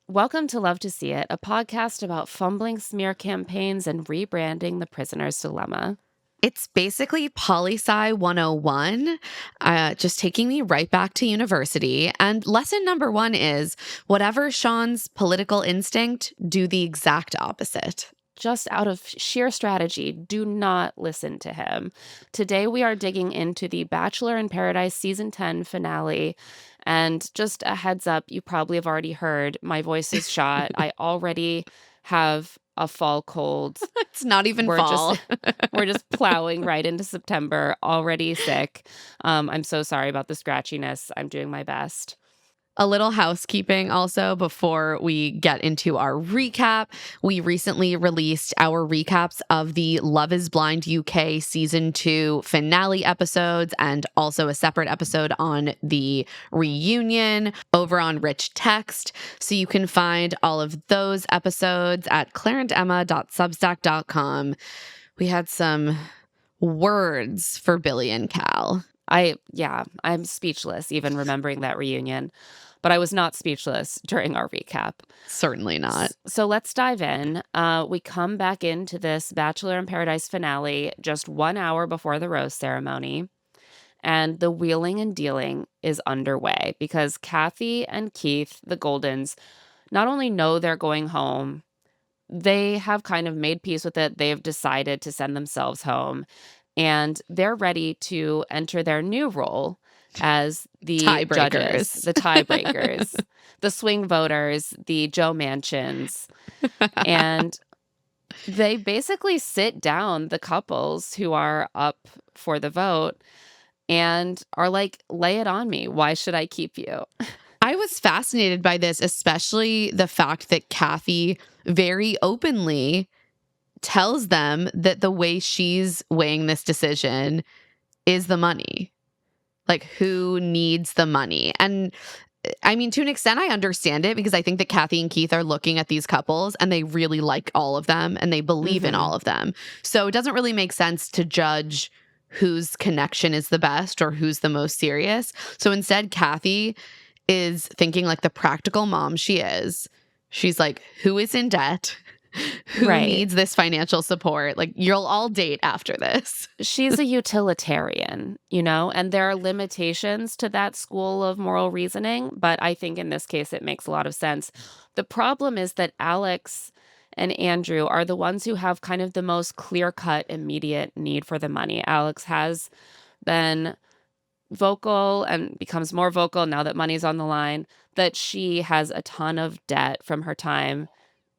Welcome to Love to See It, a podcast about fumbling smear campaigns and rebranding the prisoner's dilemma. It's basically poli-sci 101, just taking me right back to university. And lesson number one is whatever Shawn's political instinct, do the exact opposite. Just out of sheer strategy, do not listen to him. Today we are digging into the Bachelor in Paradise Season 10 finale. And just a heads up, you probably have already heard my voice is shot. I already have a fall cold. It's not even fall. We're just plowing right into September, already sick. I'm so sorry about the scratchiness. I'm doing my best. A little housekeeping also before we get into our recap. We recently released our recaps of the Love is Blind UK Season 2 finale episodes and also a separate episode on the reunion over on Rich Text. So you can find all of those episodes at claireandemma.substack.com. We had some words for Billy and Cal. I'm speechless even remembering that reunion. But I was not speechless during our recap. Certainly not. So let's dive in. We come back into this Bachelor in Paradise finale just 1 hour before the rose ceremony. And the wheeling and dealing is underway because Kathy and Keith, the Goldens, not only know they're going home, they have kind of made peace with it. They have decided to send themselves home. And they're ready to enter their new role as the judges, the tiebreakers, the swing voters, the Joe Manchins. And they basically sit down the couples who are up for the vote and are like, lay it on me. Why should I keep you? I was fascinated by this, especially the fact that Kathy very openly tells them that the way she's weighing this decision is the money. Like, who needs the money? And I mean, to an extent, I understand it because I think that Kathy and Keith are looking at these couples and they really like all of them and they believe in all of them. So it doesn't really make sense to judge whose connection is the best or who's the most serious. So instead, Kathy is thinking like the practical mom she is. She's like, who is in debt? Who needs this financial support? Like, you'll all date after this. She's a utilitarian, and there are limitations to that school of moral reasoning. But I think in this case, it makes a lot of sense. The problem is that Alex and Andrew are the ones who have kind of the most clear-cut, immediate need for the money. Alex has been vocal and becomes more vocal now that money's on the line, that she has a ton of debt from her time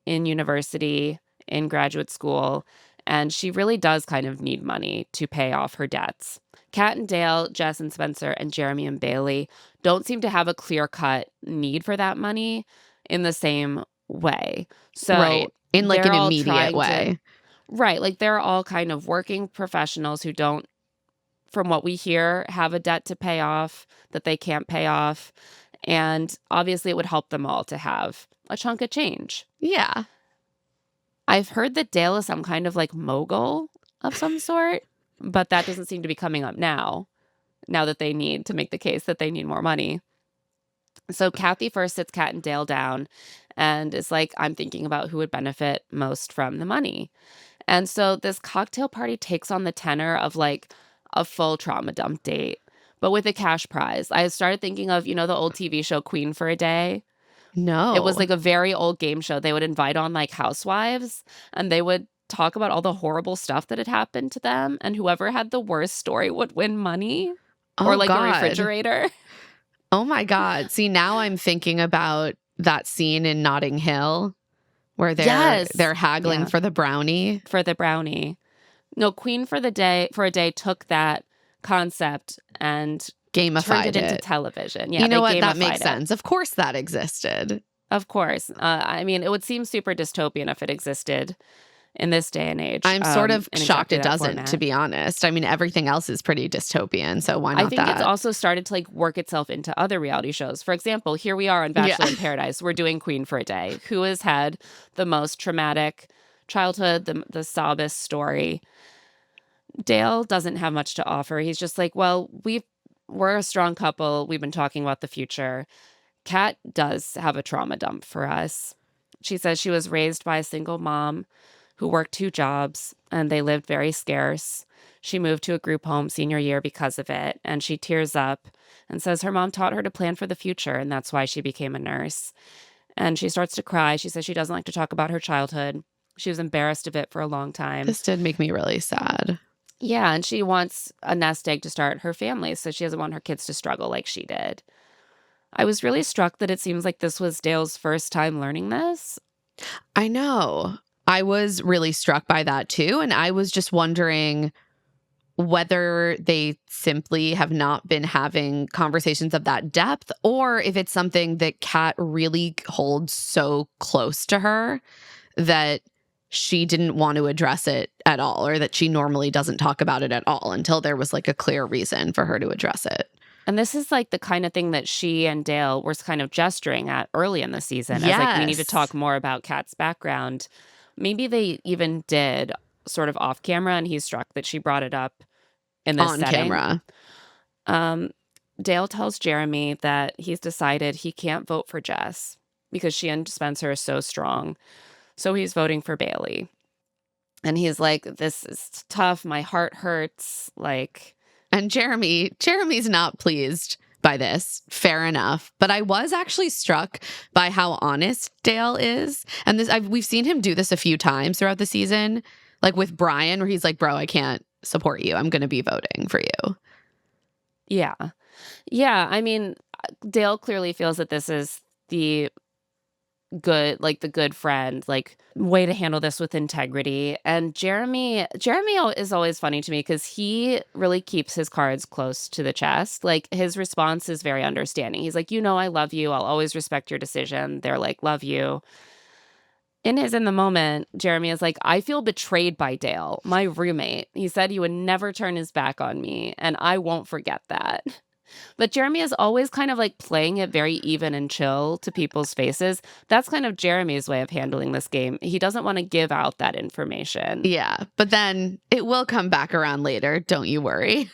in university, in graduate school, and she really does kind of need money to pay off her debts. Kat and Dale, Jess and Spencer, and Jeremy and Bailey don't seem to have a clear-cut need for that money in the same way. So in like an immediate way. Like they're all kind of working professionals who don't, from what we hear, have a debt to pay off that they can't pay off. And obviously it would help them all to have a chunk of change. Yeah. I've heard that Dale is some kind of like mogul of some sort, but that doesn't seem to be coming up now that they need to make the case that they need more money. So Kathy first sits Kat and Dale down and is like, I'm thinking about who would benefit most from the money. And so this cocktail party takes on the tenor of like a full trauma dump date, but with a cash prize. I started thinking of, the old TV show Queen for a Day. No. It was like a very old game show. They would invite on like housewives and they would talk about all the horrible stuff that had happened to them. And whoever had the worst story would win money or like a refrigerator. Oh my God. See, now I'm thinking about that scene in Notting Hill where they're haggling for the brownie. For the brownie. No, Queen for a Day took that concept and gamified turned it into television. Yeah, you know what? That makes sense. Of course that existed. Of course. I mean, it would seem super dystopian if it existed in this day and age. I'm sort of shocked it doesn't, to be honest. I mean, everything else is pretty dystopian, so why not I think it's also started to like work itself into other reality shows. For example, here we are on Bachelor in Paradise. We're doing Queen for a Day. Who has had the most traumatic childhood, the sobbest story? Dale doesn't have much to offer. He's just like, well, we're a strong couple. We've been talking about the future. Kat does have a trauma dump for us. She says she was raised by a single mom who worked 2 jobs, and they lived very scarce. She moved to a group home senior year because of it, and she tears up and says her mom taught her to plan for the future, and that's why she became a nurse. And she starts to cry. She says she doesn't like to talk about her childhood. She was embarrassed of it for a long time. This did make me really sad. Yeah, and she wants a nest egg to start her family, so she doesn't want her kids to struggle like she did. I was really struck that it seems like this was Dale's first time learning this. I know. I was really struck by that too. And I was just wondering whether they simply have not been having conversations of that depth, or if it's something that Kat really holds so close to her that she didn't want to address it at all, or that she normally doesn't talk about it at all until there was like a clear reason for her to address it. And this is like the kind of thing that she and Dale were kind of gesturing at early in the season. As like, we need to talk more about Kat's background. Maybe they even did sort of off camera, and he's struck that she brought it up in this on setting. Camera. Dale tells Jeremy that he's decided he can't vote for Jess because she and Spencer are so strong. So he's voting for Bailey. And he's like, this is tough. My heart hurts. Like, and Jeremy's not pleased by this. Fair enough. But I was actually struck by how honest Dale is. And we've seen him do this a few times throughout the season, like with Brian, where he's like, bro, I can't support you. I'm going to be voting for you. Yeah. Yeah. I mean, Dale clearly feels that this is the good friend, like, way to handle this with integrity. And Jeremy is always funny to me because he really keeps his cards close to the chest. Like, his response is very understanding. He's like, I love you. I'll always respect your decision. They're like, love you. In the moment, Jeremy is like, I feel betrayed by Dale, my roommate. He said he would never turn his back on me, and I won't forget that. But Jeremy is always kind of like playing it very even and chill to people's faces. That's kind of Jeremy's way of handling this game. He doesn't want to give out that information. Yeah, but then it will come back around later. Don't you worry.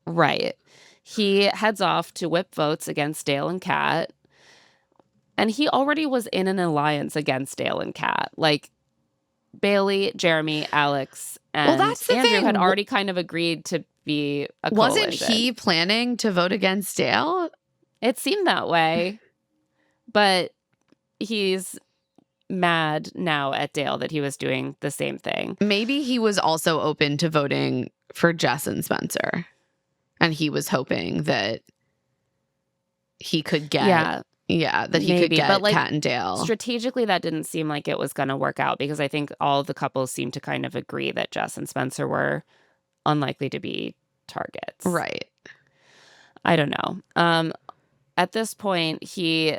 Right. He heads off to whip votes against Dale and Kat. And he already was in an alliance against Dale and Kat. Like, Bailey, Jeremy, Alex, and that's the Andrew thing. had already kind of agreed to be a coalition. Wasn't he planning to vote against Dale? It seemed that way. But he's mad now at Dale that he was doing the same thing. Maybe he was also open to voting for Jess and Spencer. And he was hoping that he could get... Yeah, that he maybe, could get but, like, Kat and Dale. Strategically, that didn't seem like it was going to work out because I think all of the couples seemed to kind of agree that Jess and Spencer were unlikely to be targets. Right. I don't know. At this point, he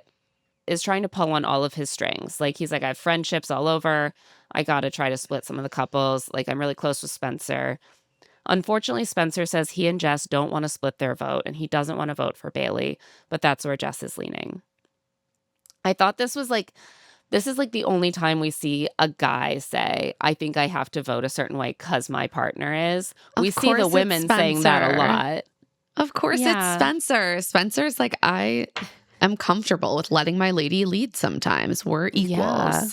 is trying to pull on all of his strings. Like, he's like, I have friendships all over. I got to try to split some of the couples. Like, I'm really close with Spencer. Unfortunately, Spencer says he and Jess don't want to split their vote, and he doesn't want to vote for Bailey, but that's where Jess is leaning. I thought this is like the only time we see a guy say, I think I have to vote a certain way because my partner is. We see the women saying that a lot. Of course it's Spencer. Spencer's like, I am comfortable with letting my lady lead sometimes. We're equals. Yeah.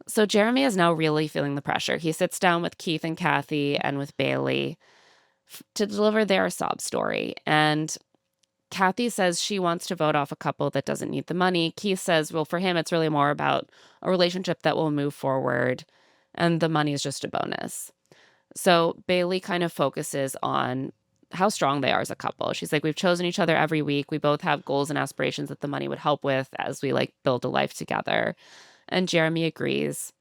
So Jeremy is now really feeling the pressure. He sits down with Keith and Kathy and with Bailey to deliver their sob story. And Kathy says she wants to vote off a couple that doesn't need the money. Keith says, well, for him, it's really more about a relationship that will move forward, and the money is just a bonus. So Bailey kind of focuses on how strong they are as a couple. She's like, we've chosen each other every week. We both have goals and aspirations that the money would help with as we like build a life together. And Jeremy agrees.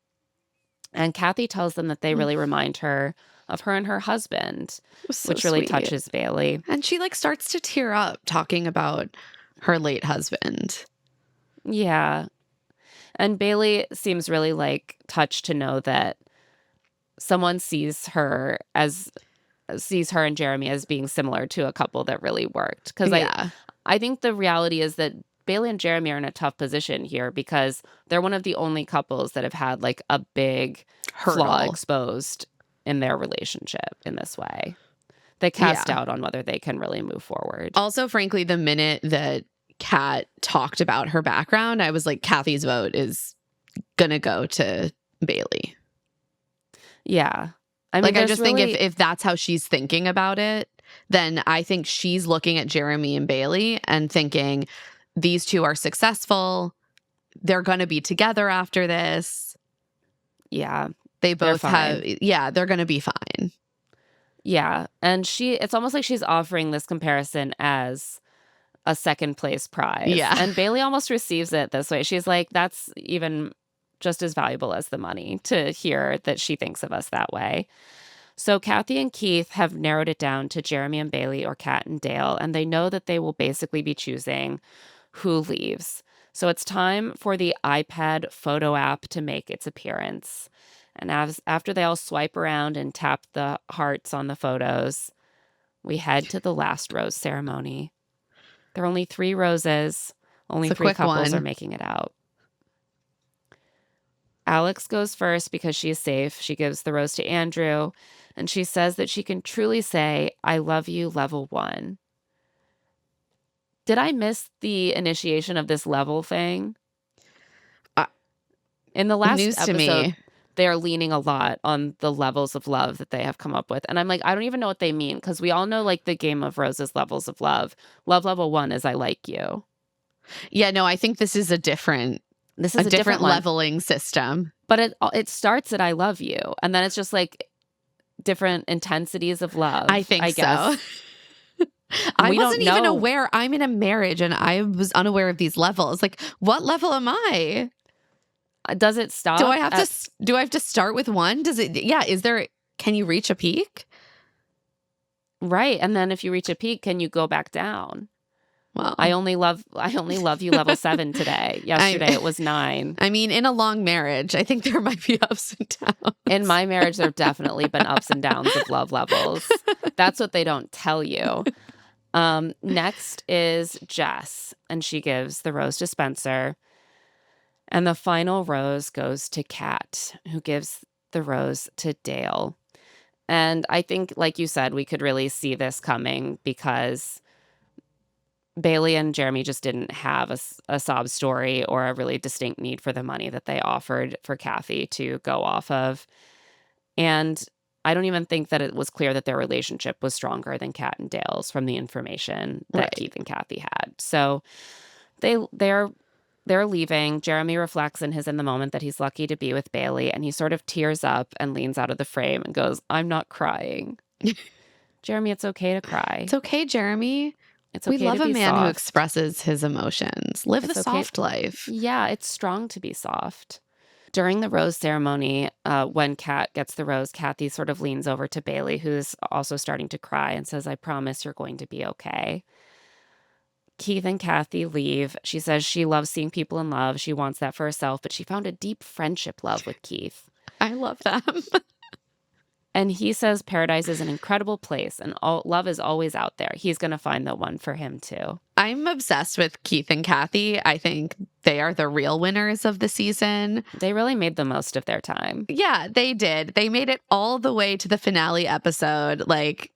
And Kathy tells them that they really remind her of her and her husband, which really touches Bailey. And she like starts to tear up talking about her late husband. Yeah. And Bailey seems really like touched to know that someone sees her and Jeremy as being similar to a couple that really worked. Because I think the reality is that Bailey and Jeremy are in a tough position here because they're one of the only couples that have had like a big flaw exposed in their relationship in this way. They cast doubt on whether they can really move forward. Also, frankly, the minute that Kat talked about her background, I was like, Kathy's vote is gonna go to Bailey. Yeah. I mean, Like, I just think really... if that's how she's thinking about it, then I think she's looking at Jeremy and Bailey and thinking these two are successful. They're going to be together after this. Yeah. They They're both fine. they're going to be fine. Yeah. And it's almost like she's offering this comparison as a second place prize. Yeah. And Bailey almost receives it this way. She's like, that's even just as valuable as the money, to hear that she thinks of us that way. So Kathy and Keith have narrowed it down to Jeremy and Bailey, or Kat and Dale, and they know that they will basically be choosing who leaves. So it's time for the iPad photo app to make its appearance. And after they all swipe around and tap the hearts on the photos, we head to the last rose ceremony. There are only 3 roses. Only 3 couples are making it out. Alex goes first because she is safe. She gives the rose to Andrew, and she says that she can truly say, I love you, level 1. Did I miss the initiation of this level thing? In the last News episode, to me. they're leaning a lot on the levels of love that they have come up with. And I'm like, I don't even know what they mean, because we all know, like, the Game of Roses levels of love. Love level 1 is I like you. Yeah, no, I think this is a different different leveling system. But it starts at I love you, and then it's just like different intensities of love. I guess. So. I wasn't even aware. I'm in a marriage and I was unaware of these levels. Like, what level am I? Does it stop? Do I have to start with 1? Does it? Yeah. Can you reach a peak? Right. And then if you reach a peak, can you go back down? Well, I only love you level 7 today. Yesterday it was 9. I mean, in a long marriage, I think there might be ups and downs. In my marriage, there have definitely been ups and downs of love levels. That's what they don't tell you. Next is Jess, and she gives the rose to Spencer. And the final rose goes to Kat, who gives the rose to Dale. And I think, like you said, we could really see this coming, because Bailey and Jeremy just didn't have a sob story or a really distinct need for the money that they offered for Kathy to go off of. And I don't even think that it was clear that their relationship was stronger than Kat and Dale's from the information that Keith and Kathy had. So they're leaving. Jeremy reflects in the moment that he's lucky to be with Bailey, and he sort of tears up and leans out of the frame and goes, I'm not crying. Jeremy, it's okay to cry. It's okay, Jeremy. It's okay. We love to be a man soft. who expresses his emotions. Live the soft life. Yeah, it's strong to be soft. During the rose ceremony, when Kat gets the rose, Kathy sort of leans over to Bailey, who's also starting to cry, and says, I promise you're going to be okay. Keith and Kathy leave. She says she loves seeing people in love. She wants that for herself, but she found a deep friendship love with Keith. I love them. And he says paradise is an incredible place, and love is always out there. He's going to find the one for him, too. I'm obsessed with Keith and Kathy. I think they are the real winners of the season. They really made the most of their time. Yeah, they did. They made it all the way to the finale episode. Like,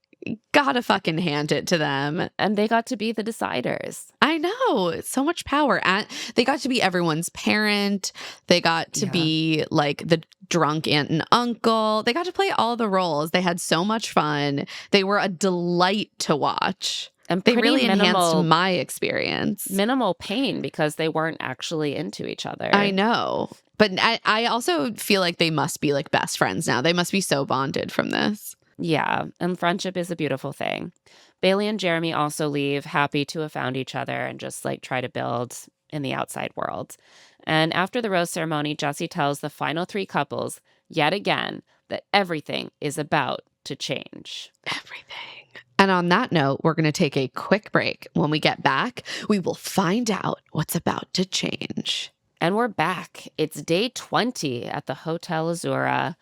gotta fucking hand it to them. And they got to be the deciders. I know. So much power. And they got to be everyone's parent. They got to be like the drunk aunt and uncle. They got to play all the roles. They had so much fun. They were a delight to watch. And they really enhanced my experience. Minimal pain, because they weren't actually into each other. I know. But I also feel like they must be like best friends now. They must be so bonded from this. Yeah, and friendship is a beautiful thing. Bailey and Jeremy also leave, happy to have found each other and just like try to build in the outside world. And after the rose ceremony, Jessie tells the final 3 couples yet again that everything is about to change. Everything. And on that note, we're going to take a quick break. When we get back, we will find out what's about to change. And we're back. It's day 20 at the Hotel Azura.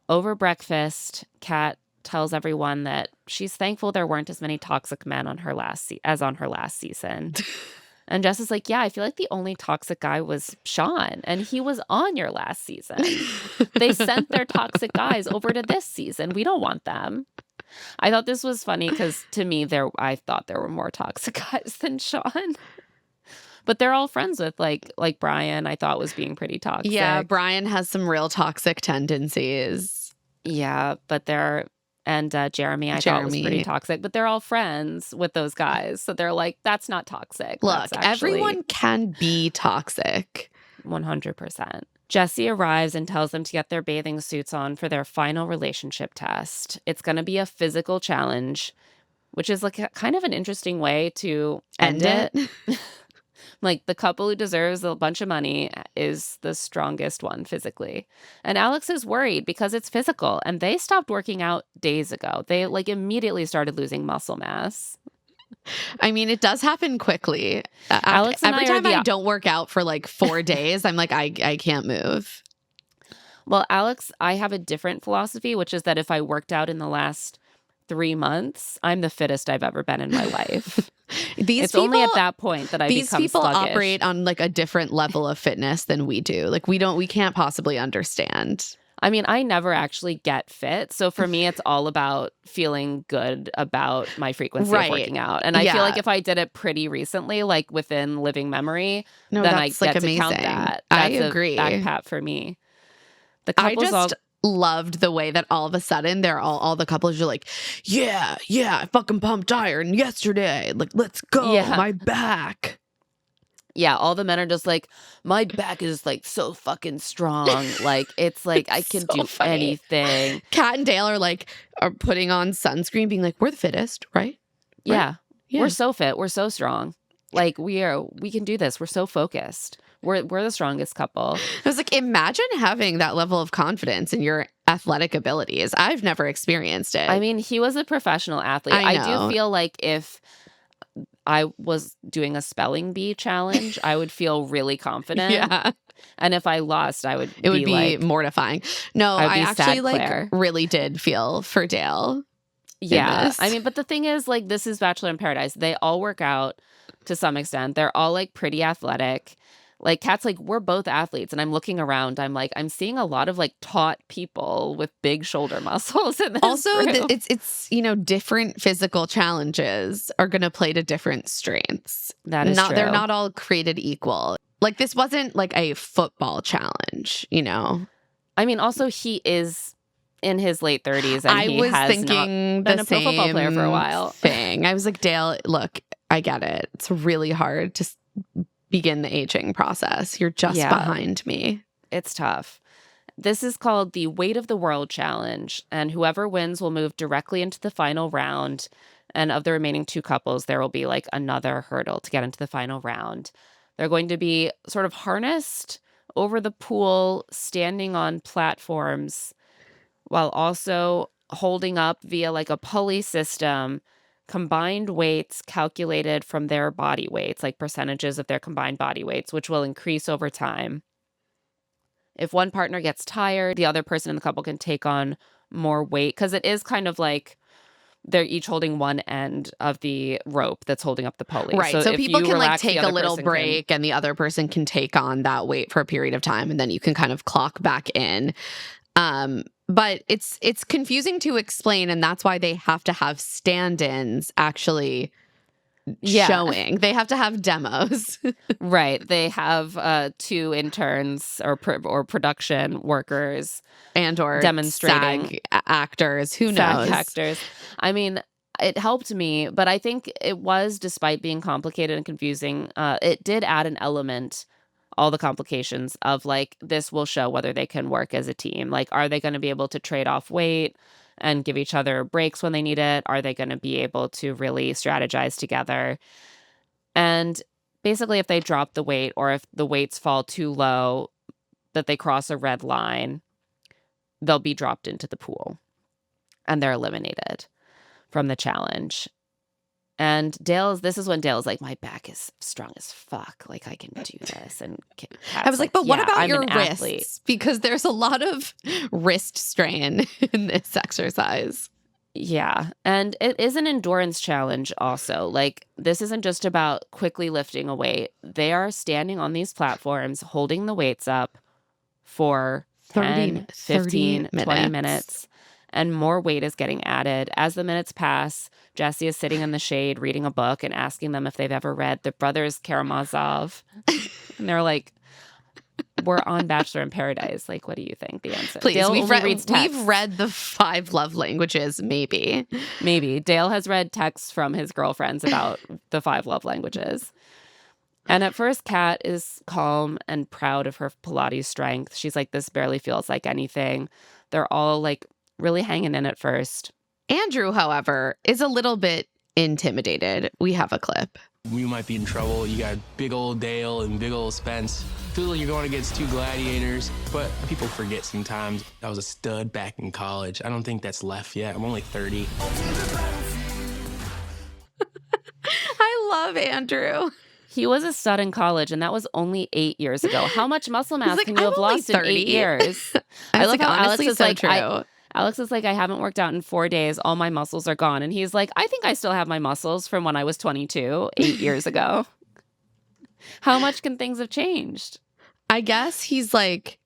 Over breakfast, Kat tells everyone that she's thankful there weren't as many toxic men on her as on her last season. And Jess is like, yeah, I feel like the only toxic guy was Shawn, and he was on your last season. They sent their toxic guys over to this season. We don't want them. I thought this was funny because to me, I thought there were more toxic guys than Shawn. But they're all friends with like Brian, I thought was being pretty toxic. Yeah, Brian has some real toxic tendencies. Yeah, but Jeremy, I thought was pretty toxic, but they're all friends with those guys. So they're like, that's not toxic. Look, that's actually everyone can be toxic. 100%. Jesse arrives and tells them to get their bathing suits on for their final relationship test. It's going to be a physical challenge, which is like kind of an interesting way to end it. Like, the couple who deserves a bunch of money is the strongest one physically. And Alex is worried because it's physical, and they stopped working out days ago. They like immediately started losing muscle mass. I mean, it does happen quickly. Alex and every I time I don't work out for like 4 days, I'm like, I can't move. Well, Alex, I have a different philosophy, which is that if I worked out in the last 3 months, I'm the fittest I've ever been in my life. It's only at that point that I become sluggish. These people operate on like a different level of fitness than we do. Like we can't possibly understand. I mean, I never actually get fit. So for me, it's all about feeling good about my frequency of working out. And I feel like if I did it pretty recently, like within living memory, then I get to count that. That's I agree. A back pat for me. The I couples just loved the way that all of a sudden they're all the couples are like, yeah, I fucking pumped iron yesterday. Like, let's go. Yeah. My back. Yeah, all the men are just like, my back is like so fucking strong. Like, it's like I can do anything. Kat and Dale are putting on sunscreen, being like, we're the fittest, right? Yeah. We're so fit. We're so strong. Like, we can do this. We're so focused. We're the strongest couple. I was like, imagine having that level of confidence in your athletic abilities. I've never experienced it. I mean, he was a professional athlete. I do feel like if I was doing a spelling bee challenge, I would feel really confident. Yeah. And if I lost, it would be like, mortifying. No, I actually really did feel for Dale. Yeah. I mean, but the thing is, like, this is Bachelor in Paradise. They all work out to some extent. They're all like pretty athletic. Like, Kat's like, we're both athletes. And I'm looking around. I'm like, I'm seeing a lot of like taut people with big shoulder muscles in this also, group. It's different physical challenges are going to play to different strengths. That is true. They're not all created equal. Like, this wasn't like a football challenge, I mean, also, he is in his late 30s. And I was thinking been a pro football player for a while. I was like, Dale, look, I get it. It's really hard to begin the aging process. You're just behind me. It's tough. This is called the Weight of the World Challenge, and whoever wins will move directly into the final round. And of the remaining 2 couples, there will be like another hurdle to get into the final round. They're going to be sort of harnessed over the pool, standing on platforms, while also holding up via like a pulley system combined weights calculated from their body weights, like percentages of their combined body weights, which will increase over time. If one partner gets tired, the other person in the couple can take on more weight, because it is kind of like they're each holding one end of the rope that's holding up the pulley. Right. So people can like take a little break and the other person can take on that weight for a period of time, and then you can kind of clock back in. But it's confusing to explain, and that's why they have to have stand-ins actually showing. They have to have demos. Right. They have 2 interns or production workers or demonstrating SAG actors. Who knows? SAG actors. I mean, it helped me, but I think it was, despite being complicated and confusing, it did add an element, all the complications of like, this will show whether they can work as a team. Like, are they going to be able to trade off weight and give each other breaks when they need it? Are they going to be able to really strategize together? And basically, if they drop the weight, or if the weights fall too low that they cross a red line, they'll be dropped into the pool and they're eliminated from the challenge. And this is when Dale's like, my back is strong as fuck. Like, I can do this. And Kat's I was like, but what about I'm your wrists? Athlete. Because there's a lot of wrist strain in this exercise. Yeah. And it is an endurance challenge also. Like, this isn't just about quickly lifting a weight. They are standing on these platforms, holding the weights up for 10, 15, 20 minutes. and more weight is getting added. As the minutes pass, Jesse is sitting in the shade reading a book and asking them if they've ever read The Brothers Karamazov. And they're like, we're on Bachelor in Paradise. Like, what do you think the answer? Please, Dale only reads texts. we've read the 5 love languages, maybe. Maybe. Dale has read texts from his girlfriends about the 5 love languages. And at first, Kat is calm and proud of her Pilates strength. She's like, this barely feels like anything. They're all like really hanging in at first. Andrew, however, is a little bit intimidated. We have a clip. You might be in trouble. You got big old Dale and big old Spence. Feels like you're going against 2 gladiators, but people forget sometimes. I was a stud back in college. I don't think that's left yet. I'm only 30. I love Andrew. He was a stud in college, and that was only 8 years ago. How much muscle mass like, can you have lost in 8 years? I love how Alex is like, true. Alex is like, I haven't worked out in 4 days. All my muscles are gone. And he's like, I think I still have my muscles from when I was 22, 8 years ago. How much can things have changed? I guess he's like,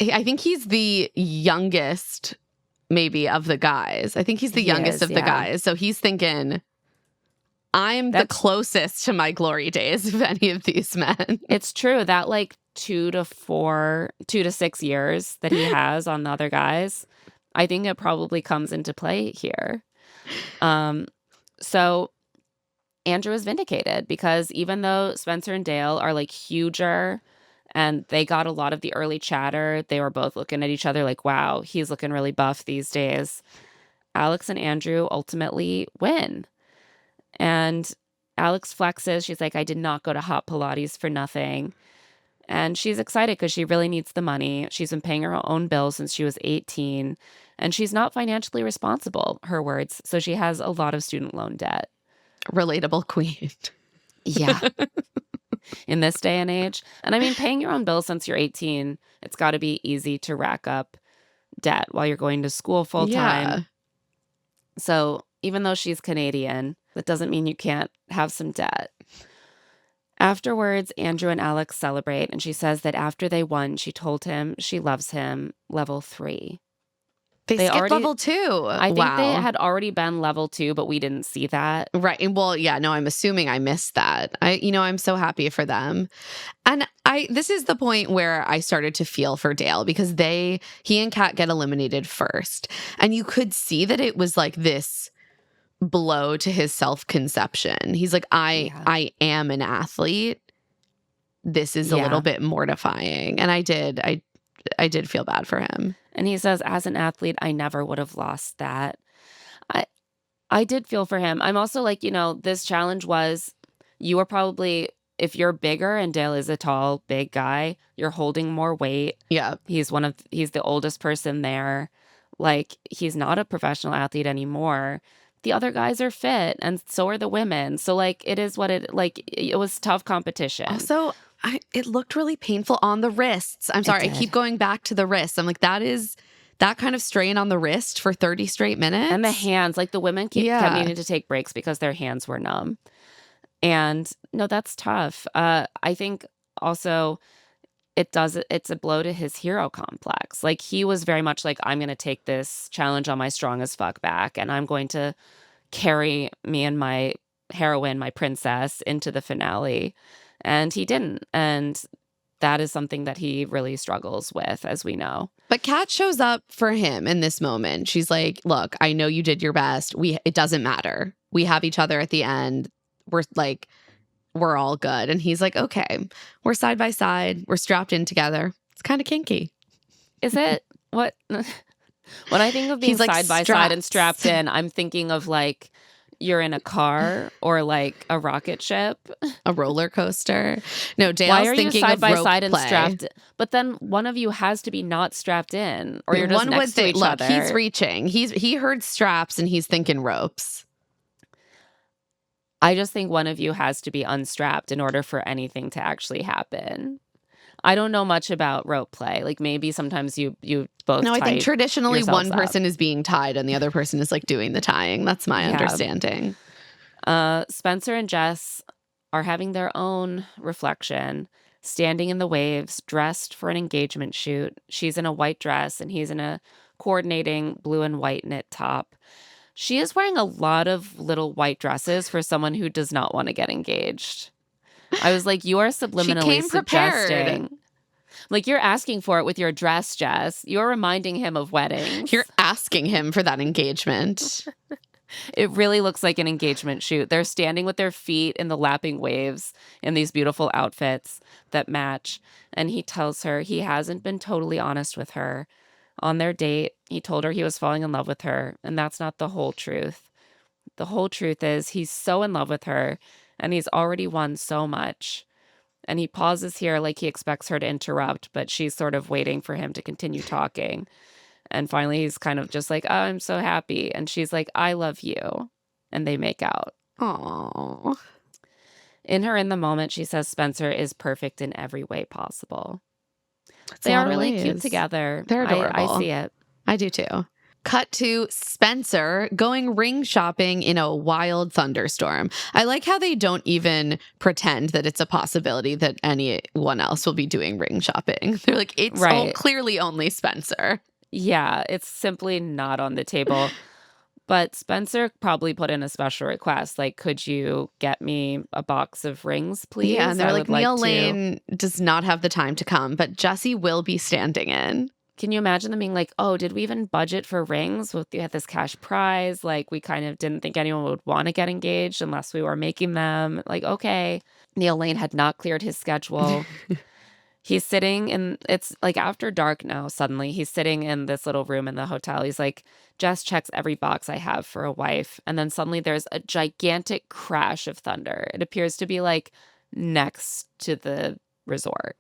I think he's the youngest, maybe, of the guys. I think he's the youngest of the guys. So he's thinking, I'm the closest to my glory days of any of these men. It's true. That like 2 to 6 years that he has on the other guys, I think it probably comes into play here. So Andrew is vindicated because even though Spencer and Dale are like huger and they got a lot of the early chatter, they were both looking at each other like, wow, he's looking really buff these days. Alex and Andrew ultimately win. And Alex flexes. She's like, I did not go to Hot Pilates for nothing. And she's excited because she really needs the money. She's been paying her own bills since she was 18. And she's not financially responsible, her words. So she has a lot of student loan debt. Relatable queen. Yeah. In this day and age. And I mean, paying your own bills since you're 18, it's got to be easy to rack up debt while you're going to school full time. Yeah. So even though she's Canadian, that doesn't mean you can't have some debt. Afterwards, Andrew and Alex celebrate, and she says that after they won, she told him she loves him, level 3. They skipped already, level 2. I think they had already been level 2, but we didn't see that. Right. And well, yeah, no, I'm assuming I missed that. I'm so happy for them. And this is the point where I started to feel for Dale because he and Kat get eliminated first. And you could see that it was like this blow to his self-conception. He's like, I am an athlete. This is a little bit mortifying. And I did feel bad for him. And he says, as an athlete, I never would have lost that. I did feel for him. I'm also like, this challenge was, you were probably, if you're bigger and Dale is a tall, big guy, you're holding more weight. Yeah. He's the oldest person there. Like, he's not a professional athlete anymore. The other guys are fit, and so are the women. So, like, it is what it was tough competition. Also, it looked really painful on the wrists. I'm sorry, I keep going back to the wrists. I'm like, that kind of strain on the wrist for 30 straight minutes. And the hands, like the women kept needing to take breaks because their hands were numb. And no, that's tough. I think also it's a blow to his hero complex. Like, he was very much like, I'm going to take this challenge on my strong as fuck back, and I'm going to carry me and my heroine, my princess, into the finale. And he didn't. And that is something that he really struggles with, as we know. But Kat shows up for him in this moment. She's like, look, I know you did your best. It doesn't matter. We have each other at the end. We're all good. And he's like, okay, we're side by side. We're strapped in together. It's kind of kinky. Is it? What? When I think of being like, side by side and strapped in, I'm thinking of like, you're in a car or like a rocket ship, a roller coaster. No, Dale's Why are you thinking side of by rope side and play. strapped? But then one of you has to be not strapped in, or you're just next to each other. He's reaching. He heard straps and he's thinking ropes. I just think one of you has to be unstrapped in order for anything to actually happen. I don't know much about rope play. Like, maybe sometimes you both. No, I think traditionally one up. person is being tied and the other person is like doing the tying. That's my understanding. Spencer and Jess are having their own reflection, standing in the waves, dressed for an engagement shoot. She's in a white dress and he's in a coordinating blue and white knit top. She is wearing a lot of little white dresses for someone who does not want to get engaged. I was like, you are subliminally came prepared. suggesting. Like, you're asking for it with your dress, Jess. You're reminding him of weddings. You're asking him for that engagement. It really looks like an engagement shoot. They're standing with their feet in the lapping waves in these beautiful outfits that match. And he tells her he hasn't been totally honest with her. On their date, he told her he was falling in love with her. And that's not the whole truth. The whole truth is he's so in love with her and he's already won so much. And he pauses here like he expects her to interrupt, but she's sort of waiting for him to continue talking. And finally, he's kind of just like, oh, I'm so happy. And she's like, I love you. And they make out. Aww. In her in the moment, she says Spencer is perfect in every way possible. That's They a are lot of really ways. cute together. They're adorable. I see it. I do too. Cut to Spencer going ring shopping in a wild thunderstorm. I like how they don't even pretend that it's a possibility that anyone else will be doing ring shopping. They're like, it's clearly only Spencer. Yeah, it's simply not on the table. But Spencer probably put in a special request, like, could you get me a box of rings, please? Yeah, and they're like, Neil to. Lane does not have the time to come, but Jesse will be standing in. Can you imagine them being like, oh, did we even budget for rings? We had this cash prize. Like, we kind of didn't think anyone would want to get engaged unless we were making them. Like, okay. Neil Lane had not cleared his schedule. He's sitting in, it's like after dark now, suddenly. He's sitting in this little room in the hotel. He's like, Jess checks every box I have for a wife. And then suddenly there's a gigantic crash of thunder. It appears to be like next to the resort.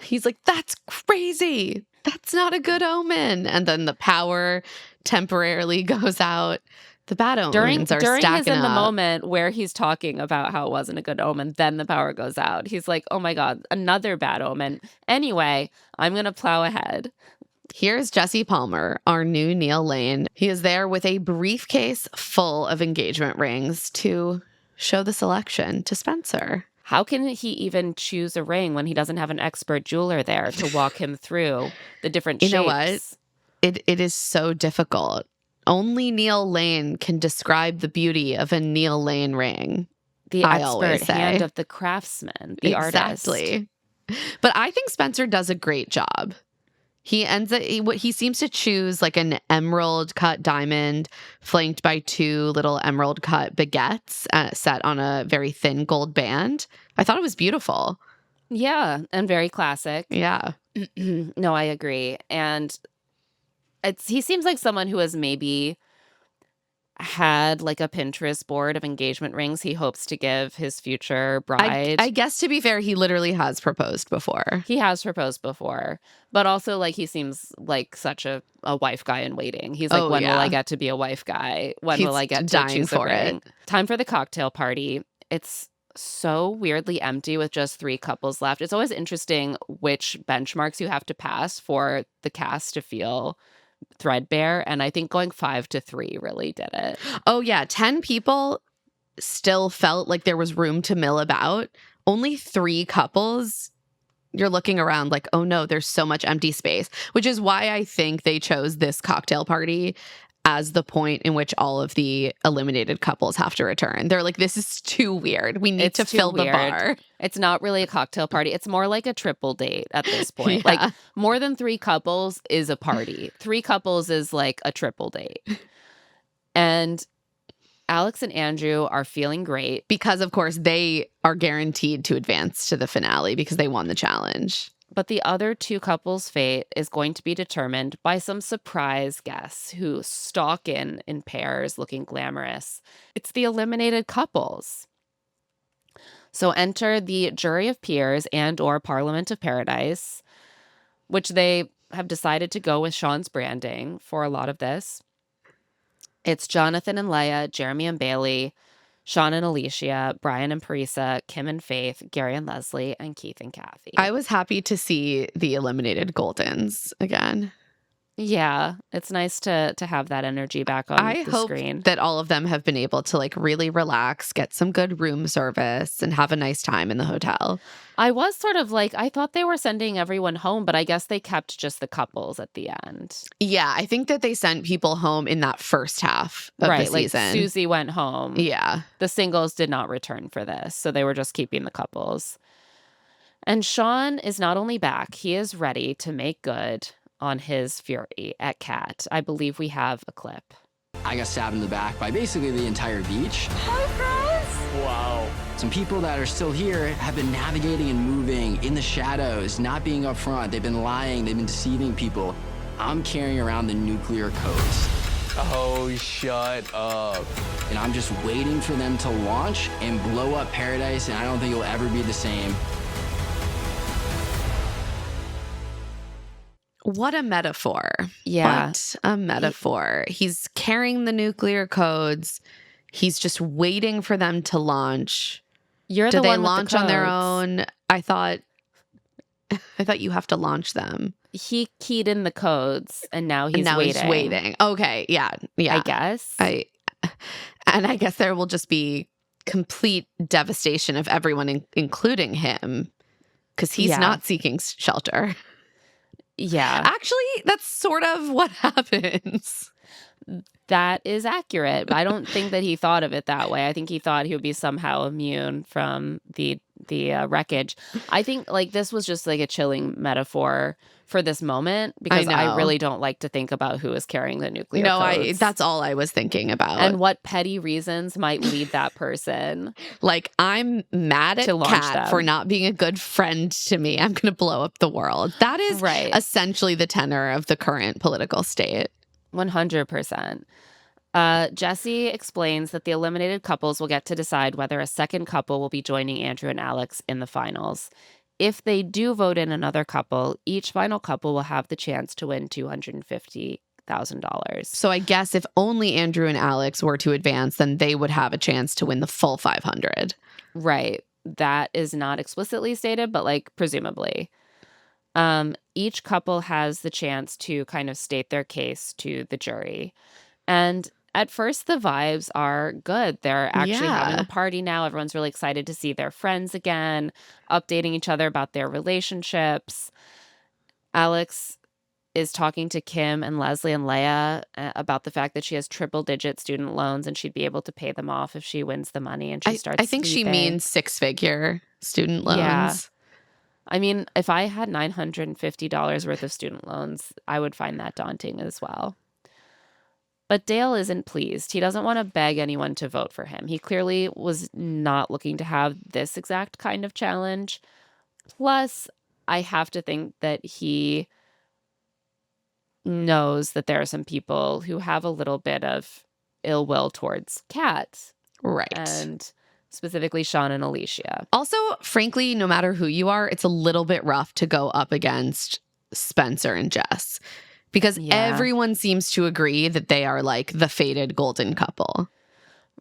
He's like, that's crazy. That's not a good omen. And then the power temporarily goes out. The bad omens are during stacking his in the up. moment where he's talking about how it wasn't a good omen, then the power goes out. He's like, oh my God, another bad omen. Anyway, I'm going to plow ahead. Here's Jesse Palmer, our new Neil Lane. He is there with a briefcase full of engagement rings to show the selection to Spencer. How can he even choose a ring when he doesn't have an expert jeweler there to walk him through the different shapes? You know what? It is so difficult. Only Neil Lane can describe the beauty of a Neil Lane ring. The expert hand of the craftsman, the artist. Exactly. But I think Spencer does a great job. He seems to choose like an emerald cut diamond flanked by two little emerald cut baguettes set on a very thin gold band. I thought it was beautiful. Yeah, and very classic. Yeah. No, I agree. And he seems like someone who has maybe had like a Pinterest board of engagement rings he hopes to give his future bride. I guess, to be fair, he literally has proposed before. He has proposed before, but also like he seems like such a wife guy in waiting. He's like, when will I get to be a wife guy? When will I get to choose a ring? Time for the cocktail party. It's so weirdly empty with just 3 couples left. It's always interesting which benchmarks you have to pass for the cast to feel threadbare, and I think going 5 to 3 really did it. Oh yeah, 10 people still felt like there was room to mill about. Only 3 couples, you're looking around like, oh no, there's so much empty space, which is why I think they chose this cocktail party as the point in which all of the eliminated couples have to return. They're like, this is too weird. We need to fill the bar. It's not really a cocktail party. It's more like a triple date at this point. Yeah. Like, more than 3 couples is a party. 3 couples is like a triple date. And Alex and Andrew are feeling great. Because, of course, they are guaranteed to advance to the finale because they won the challenge. But the other 2 couples' fate is going to be determined by some surprise guests who stalk in pairs looking glamorous. It's the eliminated couples. So enter the jury of peers and or Parliament of Paradise, which they have decided to go with Shawn's branding for a lot of this. It's Jonathan and Leia, Jeremy and Bailey, Shawn and Allyshia, Brian and Parisa, Kim and Faith, Gary and Leslie, and Keith and Kathy. I was happy to see the eliminated Goldens again. Yeah, it's nice to have that energy back on I the hope screen. that all of them have been able to like really relax, get some good room service, and have a nice time in the hotel. I was sort of like, I thought they were sending everyone home, but I guess they kept just the couples at the end. Yeah, I think that they sent people home in that first half of the Right, like season. Susie went home. Yeah. The singles did not return for this, so they were just keeping the couples. And Shawn is not only back, he is ready to make good on his fury at Kat. I believe we have a clip. I got stabbed in the back by basically the entire beach. Wow. Some people that are still here have been navigating and moving in the shadows, not being up front. They've been lying, they've been deceiving people. I'm carrying around the nuclear codes. Oh, shut up. And I'm just waiting for them to launch and blow up Paradise, and I don't think it'll ever be the same. What a metaphor. Yeah. What a metaphor. He's carrying the nuclear codes. He's just waiting for them to launch. You're Do the they one with the launch on their codes. own? I thought you have to launch them. He keyed in the codes, and now he's And now waiting. he's waiting. Okay, yeah. I guess. And I guess there will just be complete devastation of everyone, including him, because he's Yeah. not seeking shelter. Yeah, Actually, that's sort of what happens. that is accurate. I don't think that he thought of it that way. I think he thought he would be somehow immune from the wreckage. I think like this was just like a chilling metaphor for this moment because I know. really don't like to think about who is carrying the nuclear No, codes. that's all I was thinking about. and what petty reasons might lead that person. Like, I'm mad at To launch Kat them. for not being a good friend to me. I'm going to blow up the world. That is Right. essentially the tenor of the current political state. 100%. Jesse explains that the eliminated couples will get to decide whether a second couple will be joining Andrew and Alex in the finals. If they do vote in another couple, each final couple will have the chance to win $250,000. So I guess if only Andrew and Alex were to advance, then they would have a chance to win the full 500. Right. That is not explicitly stated, but like presumably. Each couple has the chance to kind of state their case to the jury. And at first, the vibes are good. They're actually having Yeah. a party now. Everyone's really excited to see their friends again, updating each other about their relationships. Alex is talking to Kim and Leslie and Leia about the fact that she has triple-digit student loans and she'd be able to pay them off if she wins the money. And she starts I think she sleeping. means six-figure student loans. Yeah. I mean, if I had $950 worth of student loans, I would find that daunting as well. But Dale isn't pleased. He doesn't want to beg anyone to vote for him. He clearly was not looking to have this exact kind of challenge. Plus, I have to think that he knows that there are some people who have a little bit of ill will towards Kat, Right. and specifically Shawn and Allyshia. Also, frankly, no matter who you are, it's a little bit rough to go up against Spencer and Jess because Yeah. everyone seems to agree that they are like the fated golden couple.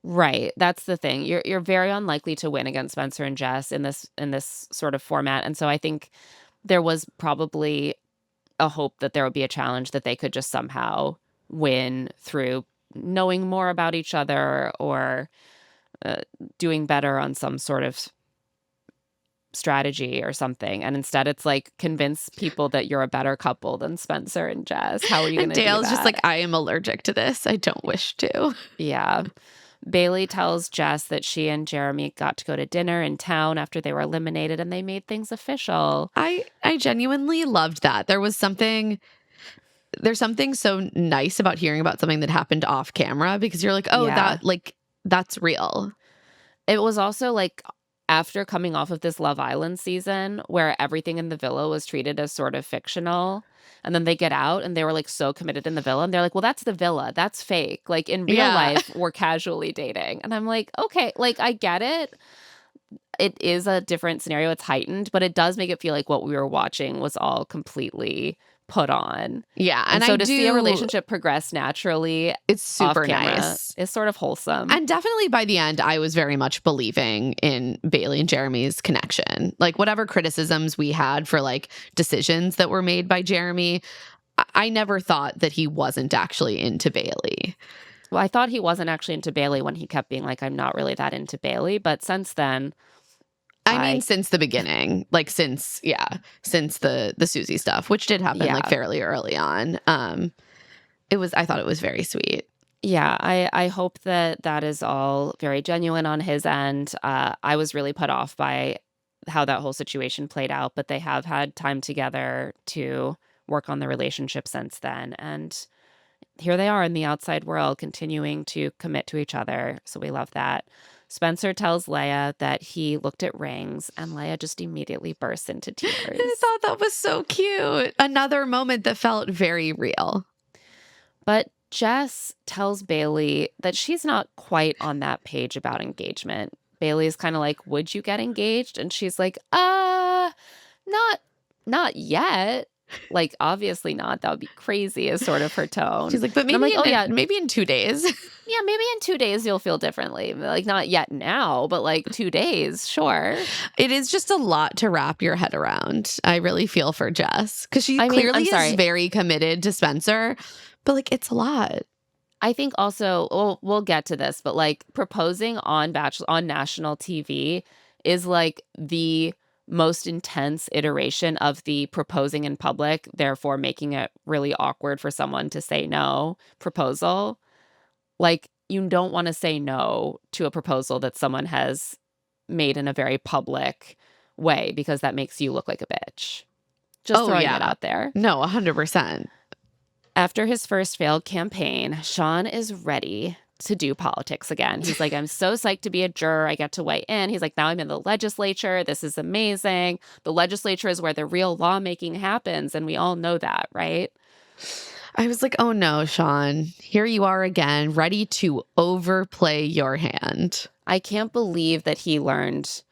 Right. That's the thing. You're very unlikely to win against Spencer and Jess in this sort of format. And so I think there was probably a hope that there would be a challenge that they could just somehow win through knowing more about each other or doing better on some sort of strategy or something. And instead it's like convince people that you're a better couple than Spencer and Jess. How are you going And to do Dale's that? just like, I am allergic to this. I don't wish to. Yeah. Bailey tells Jess that she and Jeremy got to go to dinner in town after they were eliminated and they made things official. I genuinely loved that. There's something so nice about hearing about something that happened off camera because you're like, oh, Yeah. that's real. It was also like after coming off of this Love Island season where everything in the villa was treated as sort of fictional. And then they get out and they were like so committed in the villa. And they're like, well, that's the villa. That's fake. Like in real Yeah. life, we're casually dating. And I'm like, okay, like I get it. It is a different scenario. It's heightened, but it does make it feel like what we were watching was all completely put on. Yeah. And so to see a do- relationship progress naturally it's super off camera nice. is sort of wholesome. And definitely by the end, I was very much believing in Bailey and Jeremy's connection. Like whatever criticisms we had for like decisions that were made by Jeremy, I never thought that he wasn't actually into Bailey. Well, I thought he wasn't actually into Bailey when he kept being like, I'm not really that into Bailey. But since then, I mean, since the beginning, like since the Susie stuff, which did happen like fairly early on. I thought it was very sweet. Yeah, I hope that is all very genuine on his end. I was really put off by how that whole situation played out, but they have had time together to work on the relationship since then. And here they are in the outside world continuing to commit to each other. So we love that. Spencer tells Leia that he looked at rings, and Leia just immediately bursts into tears. I thought that was so cute. Another moment that felt very real. But Jess tells Bailey that she's not quite on that page about engagement. Bailey's kind of like, would you get engaged? And she's like, not yet. Like, obviously not. That would be crazy is sort of her tone. She's like, but maybe, maybe in 2 days. Yeah, maybe in 2 days you'll feel differently. Like, not yet now, but like 2 days, sure. It is just a lot to wrap your head around. I really feel for Jess because she clearly is very committed to Spencer, but like it's a lot. I think also, we'll get to this, but like proposing on national TV is like the most intense iteration of the proposing in public, therefore making it really awkward for someone to say no proposal. Like, you don't want to say no to a proposal that someone has made in a very public way because that makes you look like a bitch. Just throwing it out there. No, 100%. After his first failed campaign, Shawn is ready to do politics again. He's like, I'm so psyched to be a juror. I get to weigh in. He's like, now I'm in the legislature. This is amazing. The legislature is where the real lawmaking happens. And we all know that, right? I was like, oh no, Shawn, here you are again, ready to overplay your hand. I can't believe that he learned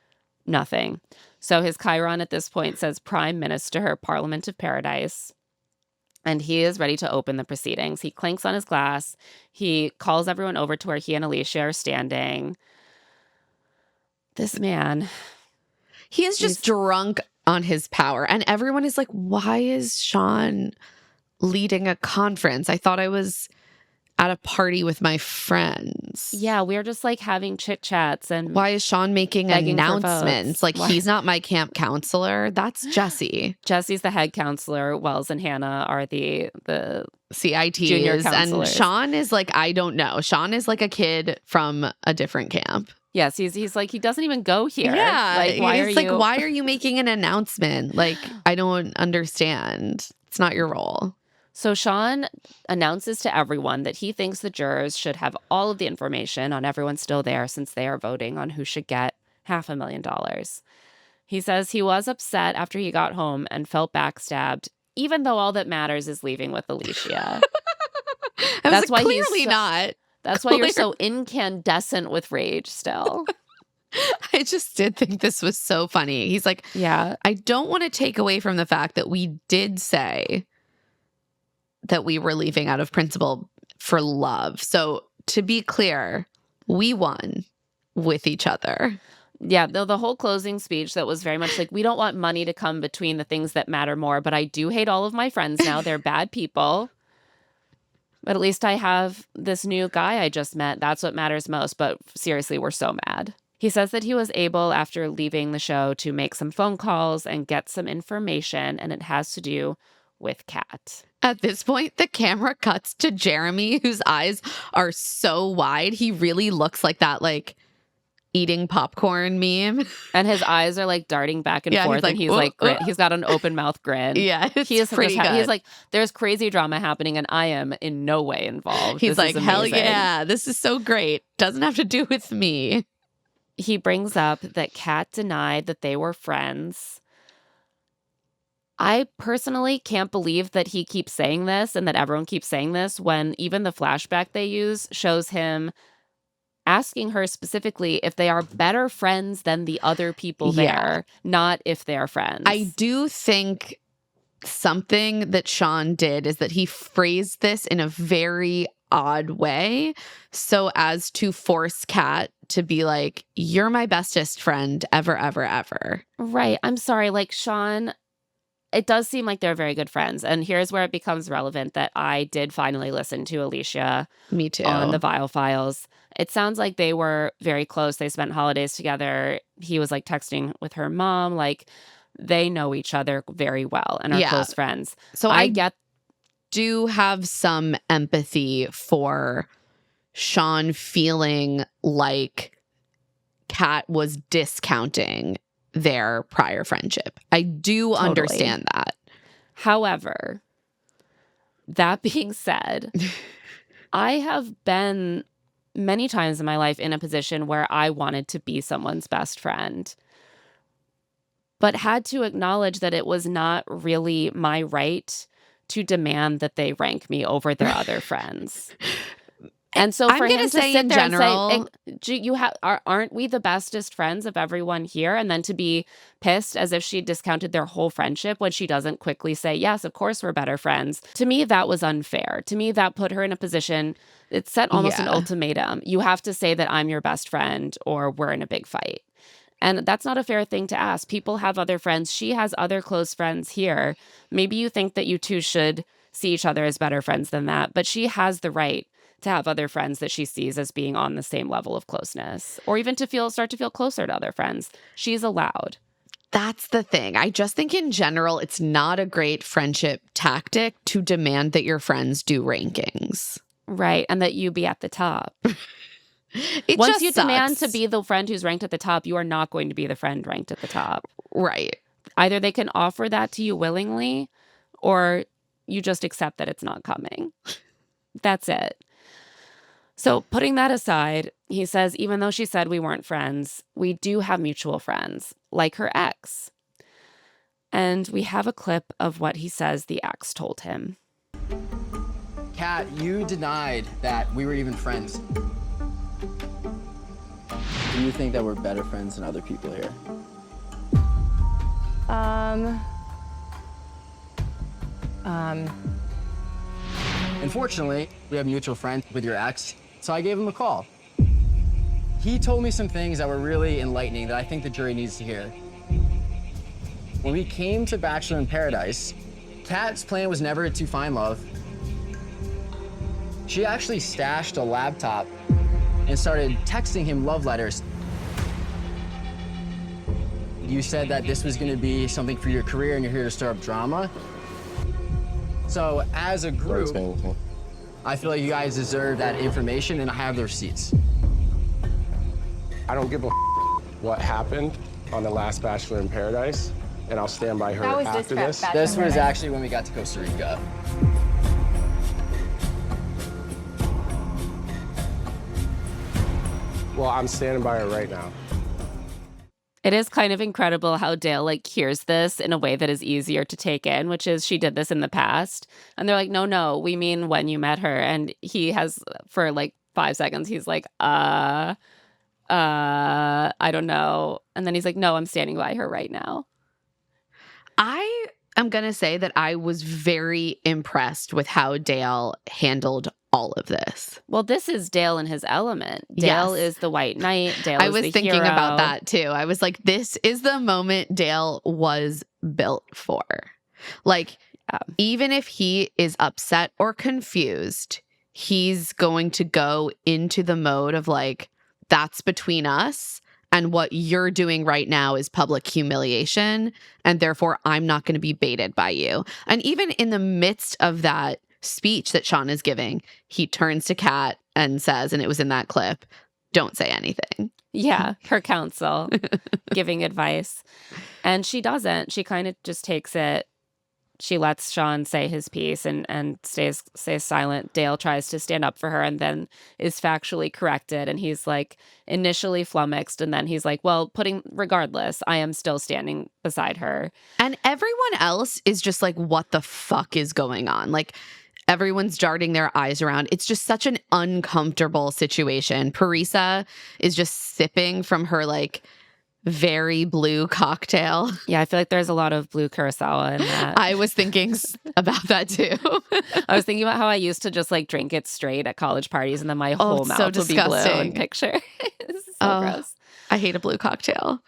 nothing. So his Chiron at this point says Prime Minister, Parliament of Paradise. And he is ready to open the proceedings. He clinks on his glass. He calls everyone over to where he and Allyshia are standing. This man. He is just drunk on his power. And everyone is like, why is Shawn leading a conference? I thought I was at a party with my friends. Yeah, we're just like having chit chats. And why is Shawn making announcements? Like, he's not my camp counselor. That's Jesse. Jesse's the head counselor. Wells and Hannah are the CITs. Junior counselors. And Shawn is like, I don't know. Shawn is like a kid from a different camp. Yes, he's like, he doesn't even go here. Yeah, like, why are you making an announcement? Like, I don't understand. It's not your role. So Shawn announces to everyone that he thinks the jurors should have all of the information on everyone still there since they are voting on who should get $500,000. He says he was upset after he got home and felt backstabbed, even though all that matters is leaving with Allyshia. That's why clearly not. That's why you're so incandescent with rage still. I just did think this was so funny. He's like, yeah, I don't want to take away from the fact that we did say that we were leaving out of principle for love. So to be clear, we won with each other. Yeah, the whole closing speech that was very much like, we don't want money to come between the things that matter more, but I do hate all of my friends now. They're bad people. But at least I have this new guy I just met. That's what matters most. But seriously, we're so mad. He says that he was able, after leaving the show, to make some phone calls and get some information, and it has to do with Kat. At this point, the camera cuts to Jeremy, whose eyes are so wide. He really looks like that, like, eating popcorn meme. And his eyes are, like, darting back and forth, and he's, like, he's got an open mouth grin. Yeah, it's pretty good. He's like, there's crazy drama happening, and I am in no way involved. He's like, hell yeah, this is so great. Doesn't have to do with me. He brings up that Kat denied that they were friends. I personally can't believe that he keeps saying this and that everyone keeps saying this when even the flashback they use shows him asking her specifically if they are better friends than the other people there, not if they're friends. I do think something that Shawn did is that he phrased this in a very odd way so as to force Kat to be like, you're my bestest friend ever, ever, ever. Right. I'm sorry. Like, Shawn, it does seem like they're very good friends. And here's where it becomes relevant that I did finally listen to Allyshia Me too. on the Vile Files. It sounds like they were very close. They spent holidays together. He was like texting with her mom. Like they know each other very well and are Yeah. close friends. So I I get do have some empathy for Shawn feeling like Kat was discounting their prior friendship. I do Totally. understand that. However, that being said, I have been many times in my life in a position where I wanted to be someone's best friend, but had to acknowledge that it was not really my right to demand that they rank me over their other friends. And so I'm for gonna him to say sit in there general- and say, aren't we the bestest friends of everyone here? And then to be pissed as if she discounted their whole friendship when she doesn't quickly say, yes, of course we're better friends. To me, that was unfair. To me, that put her in a position, it set almost an Yeah. ultimatum. You have to say that I'm your best friend or we're in a big fight. And that's not a fair thing to ask. People have other friends. She has other close friends here. Maybe you think that you two should see each other as better friends than that, but she has the right to have other friends that she sees as being on the same level of closeness, or even to start to feel closer to other friends. She's allowed. That's the thing. I just think in general, it's not a great friendship tactic to demand that your friends do rankings. Right. And that you be at the top. It Once just you demand to sucks. be the friend who's ranked at the top, you are not going to be the friend ranked at the top. Right. Either they can offer that to you willingly, or you just accept that it's not coming. That's it. So putting that aside, he says, even though she said we weren't friends, we do have mutual friends, like her ex. And we have a clip of what he says the ex told him. Kat, you denied that we were even friends. Do you think that we're better friends than other people here? Unfortunately, we have mutual friends with your ex, so I gave him a call. He told me some things that were really enlightening that I think the jury needs to hear. When we came to Bachelor in Paradise, Kat's plan was never to find love. She actually stashed a laptop and started texting him love letters. You said that this was going to be something for your career and you're here to stir up drama. So as a group, I feel like you guys deserve that information and I have the receipts. I don't give a what happened on the last Bachelor in Paradise, and I'll stand by her That was after this this. Bachelor This in was Paradise. actually when we got to Costa Rica. Well, I'm standing by her right now. It is kind of incredible how Dale like hears this in a way that is easier to take in, which is she did this in the past. And they're like, no, we mean when you met her. And he has, for like 5 seconds, he's like, I don't know. And then he's like, no, I'm standing by her right now. I am going to say that I was very impressed with how Dale handled all of this. Well, this is Dale in his element. Dale Yes. is the white knight. Dale I is was the thinking hero. about that too. I was like, this is the moment Dale was built for. Like, even if he is upset or confused, he's going to go into the mode of like, that's between us. And what you're doing right now is public humiliation. And therefore, I'm not going to be baited by you. And even in the midst of that speech that Shawn is giving, he turns to Kat and says, and it was in that clip, don't say anything. Yeah, her counsel, giving advice. And she doesn't. She kind of just takes it. She lets Shawn say his piece and stays silent. Dale tries to stand up for her and then is factually corrected. And he's like initially flummoxed. And then he's like, well, regardless, I am still standing beside her. And everyone else is just like, what the fuck is going on? Like, everyone's darting their eyes around. It's just such an uncomfortable situation. Parisa is just sipping from her like very blue cocktail. Yeah, I feel like there's a lot of blue Kurosawa in that. I was thinking about that too. I was thinking about how I used to just like drink it straight at college parties and then my whole it's mouth so would be blue disgusting. in picture. It's so Oh, gross. I hate a blue cocktail.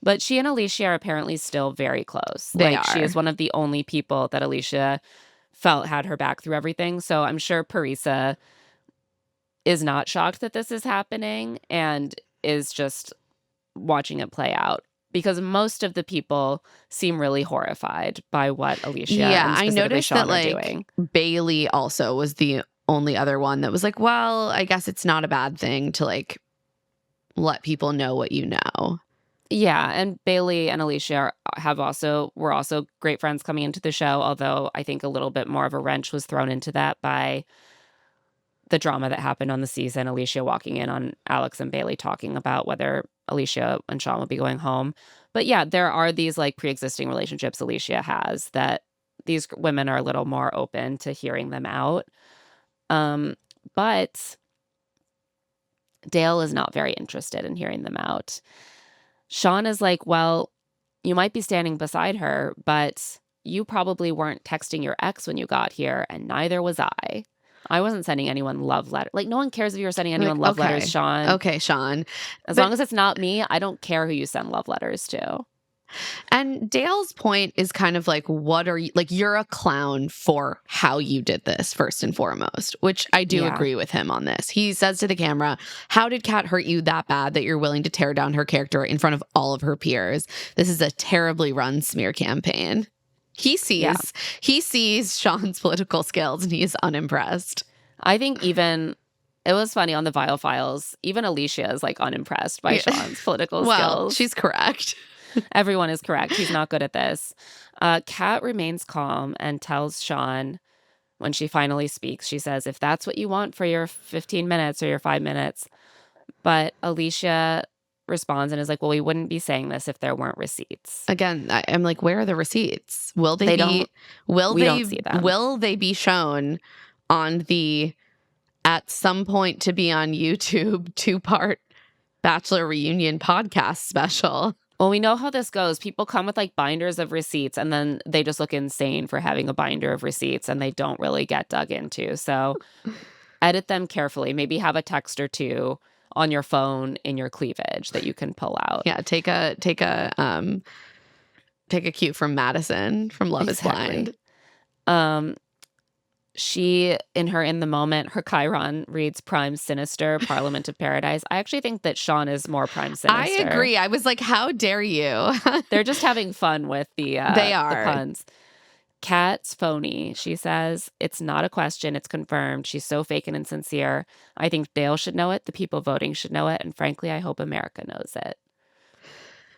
But she and Allyshia are apparently still very close. They She are. is one of the only people that Allyshia felt had her back through everything. So I'm sure Parisa is not shocked that this is happening and is just watching it play out. Because most of the people seem really horrified by what Allyshia Yeah, and I specifically noticed Shawn that are doing. Bailey also was the only other one that was like, well, I guess it's not a bad thing to let people know what you know. Yeah, and Bailey and Allyshia were also great friends coming into the show, although I think a little bit more of a wrench was thrown into that by the drama that happened on the season. Allyshia walking in on Alex and Bailey talking about whether Allyshia and Shawn will be going home. But yeah, there are these pre-existing relationships Allyshia has that these women are a little more open to hearing them out. But Dale is not very interested in hearing them out. Shawn is like, well, you might be standing beside her, but you probably weren't texting your ex when you got here, and neither was I. I wasn't sending anyone love letters. No one cares if you're sending anyone love letters, Shawn. Okay, Shawn. As long as it's not me, I don't care who you send love letters to. And Dale's point is kind of what are you, you're a clown for how you did this, first and foremost, which I do agree with him on this. He says to the camera, how did Kat hurt you that bad that you're willing to tear down her character in front of all of her peers? This is a terribly run smear campaign. He sees Shawn's political skills and he is unimpressed. I think it was funny on the Vile Files, even Allyshia is unimpressed by Shawn's political skills. Well, she's correct. Everyone is correct. He's not good at this. Kat remains calm and tells Shawn when she finally speaks, she says, if that's what you want for your 15 minutes or your 5 minutes. But Allyshia responds and is like, well, we wouldn't be saying this if there weren't receipts. Again, I'm like, where are the receipts? Will We don't see them. Will they be shown on the at some point to be on YouTube 2-part Bachelor reunion podcast special? Well, we know how this goes. People come with binders of receipts and then they just look insane for having a binder of receipts and they don't really get dug into. So edit them carefully. Maybe have a text or two on your phone in your cleavage that you can pull out. Yeah, take a cue from Madison from Love is Blind. She, in the moment, her Chiron reads Prime Sinister, Parliament of Paradise. I actually think that Shawn is more Prime Sinister. I agree. I was like, how dare you? They're just having fun with the puns. Kat's phony, she says. It's not a question. It's confirmed. She's so fake and insincere. I think Dale should know it. The people voting should know it. And frankly, I hope America knows it.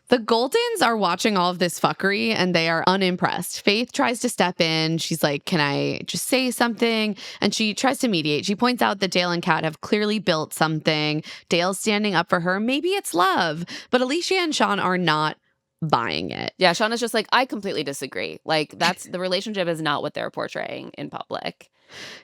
The Goldens are watching all of this fuckery and they are unimpressed. Faith tries to step in. She's like, can I just say something? And she tries to mediate. She points out that Dale and Kat have clearly built something. Dale's standing up for her. Maybe it's love. But Allyshia and Shawn are not buying it. Yeah, Shawn is just like, I completely disagree. That's the relationship is not what they're portraying in public.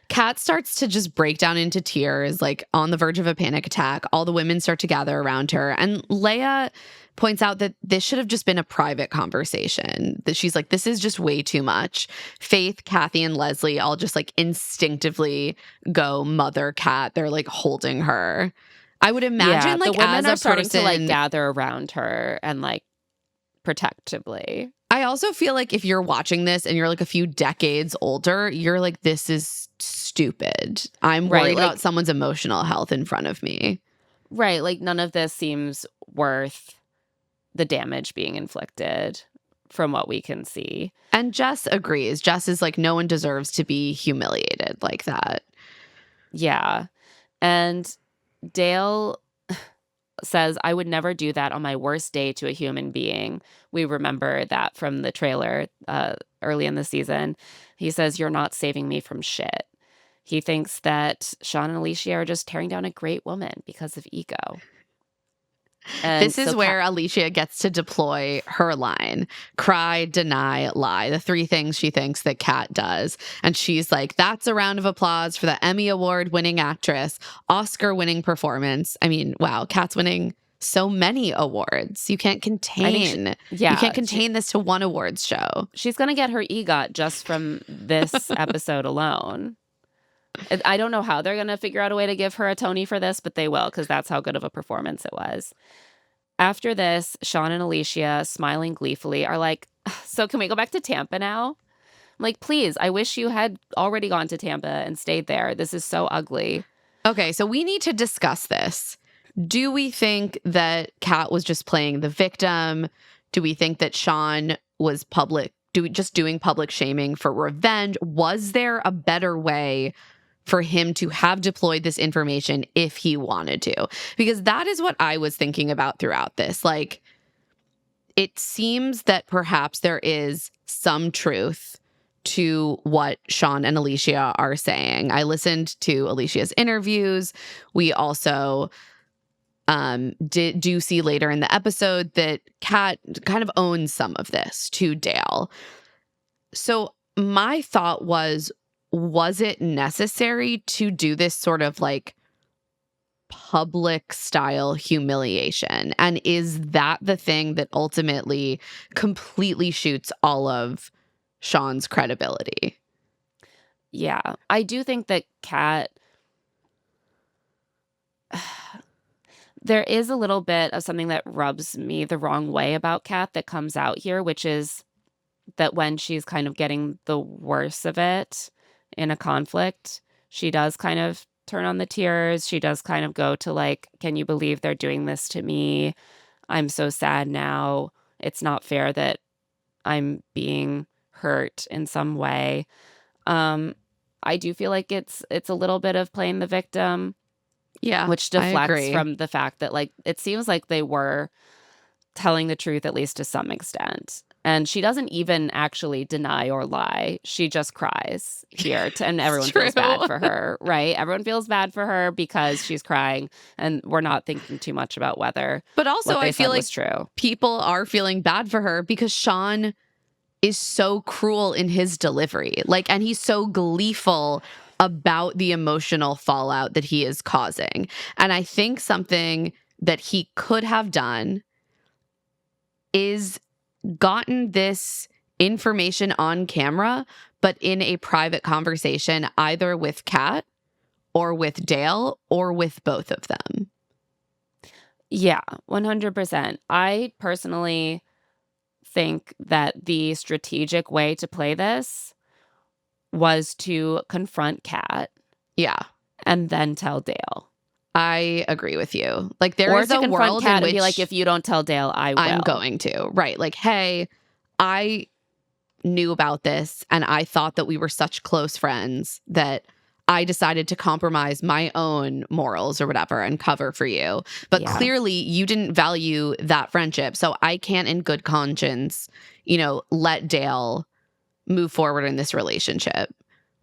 Kat starts to just break down into tears, on the verge of a panic attack. All the women start to gather around her. And Leia points out that this should have just been a private conversation. That she's like, this is just way too much. Faith, Kathy, and Leslie all just instinctively go mother Kat. They're holding her. I would imagine the women as are a starting person, to gather around her and protectively. I also feel like if you're watching this and you're a few decades older, you're like, this is stupid. I'm worried about someone's emotional health in front of me. Right. None of this seems worth the damage being inflicted from what we can see. And Jess agrees. Jess is like, no one deserves to be humiliated like that. Yeah. And Dale says, I would never do that on my worst day to a human being. We remember that from the trailer early in the season. He says, you're not saving me from shit. He thinks that Shawn and Allyshia are just tearing down a great woman because of ego. And this is where Allyshia gets to deploy her line: cry, deny, lie. The 3 things she thinks that Kat does. And she's like, that's a round of applause for the Emmy Award winning actress, Oscar winning performance. I mean, wow, Kat's winning so many awards. You can't contain this to one awards show. She's going to get her EGOT just from this episode alone. I don't know how they're going to figure out a way to give her a Tony for this, but they will, because that's how good of a performance it was. After this, Shawn and Allyshia, smiling gleefully, are like, so can we go back to Tampa now? I'm like, please, I wish you had already gone to Tampa and stayed there. This is so ugly. Okay, so we need to discuss this. Do we think that Kat was just playing the victim? Do we think that Shawn was doing public shaming for revenge? Was there a better way for him to have deployed this information if he wanted to? Because that is what I was thinking about throughout this. Like, it seems that perhaps there is some truth to what Shawn and Allyshia are saying. I listened to Alicia's interviews. We also do see later in the episode that Kat kind of owns some of this to Dale. So my thought was it necessary to do this sort of like public style humiliation? And is that the thing that ultimately completely shoots all of Shawn's credibility? Yeah, I do think that Kat, there is a little bit of something that rubs me the wrong way about Kat that comes out here, which is that when she's kind of getting the worst of it in a conflict, she does kind of turn on the tears. She does kind of go to like, can you believe they're doing this to me? I'm so sad now. It's not fair that I'm being hurt in some way. I do feel like it's a little bit of playing the victim. Yeah, which deflects from the fact that like it seems like they were telling the truth, at least to some extent. And she doesn't even actually deny or lie. She just cries here, and everyone feels bad for her, right? Everyone feels bad for her because she's crying, and we're not thinking too much about whether. But also, I feel like true. People are feeling bad for her because Shawn is so cruel in his delivery, and he's so gleeful about the emotional fallout that he is causing. And I think something that he could have done is gotten this information on camera, but in a private conversation, either with Kat or with Dale or with both of them. Yeah, 100%. I personally think that the strategic way to play this was to confront Kat. Yeah. And then tell Dale. I agree with you. Like, there is a world Kat in which and be like, if you don't tell Dale, I will. I'm going to. Right. Like, hey, I knew about this and I thought that we were such close friends that I decided to compromise my own morals or whatever and cover for you. But clearly you didn't value that friendship. So I can't in good conscience, let Dale move forward in this relationship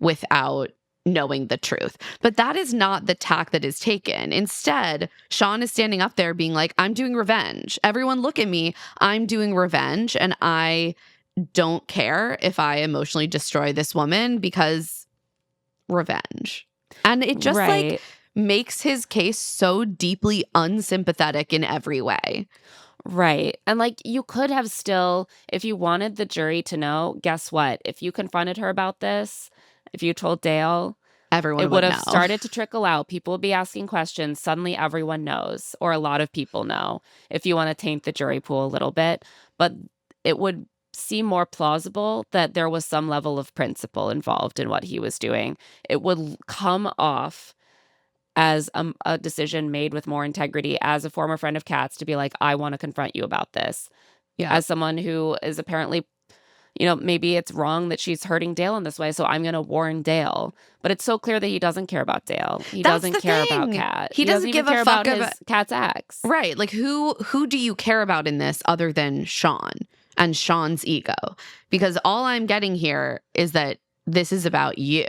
without knowing the truth. But that is not the tack that is taken. Instead, Shawn is standing up there being like, I'm doing revenge. Everyone look at me. I'm doing revenge. And I don't care if I emotionally destroy this woman because revenge. And it just makes his case so deeply unsympathetic in every way. Right. And you could have still, if you wanted the jury to know, guess what? If you confronted her about this, if you told Dale, everyone would have started to trickle out. People would be asking questions. Suddenly everyone knows, or a lot of people know, if you want to taint the jury pool a little bit. But it would seem more plausible that there was some level of principle involved in what he was doing. It would come off as a decision made with more integrity as a former friend of Kat's to be like, I want to confront you about this. Yeah. As someone who is apparently, maybe it's wrong that she's hurting Dale in this way, so I'm going to warn Dale. But it's so clear that he doesn't care about Dale. He doesn't care about Kat. He doesn't give a fuck about Kat's ex. Right. Like, who do you care about in this other than Shawn and Shawn's ego? Because all I'm getting here is that this is about you.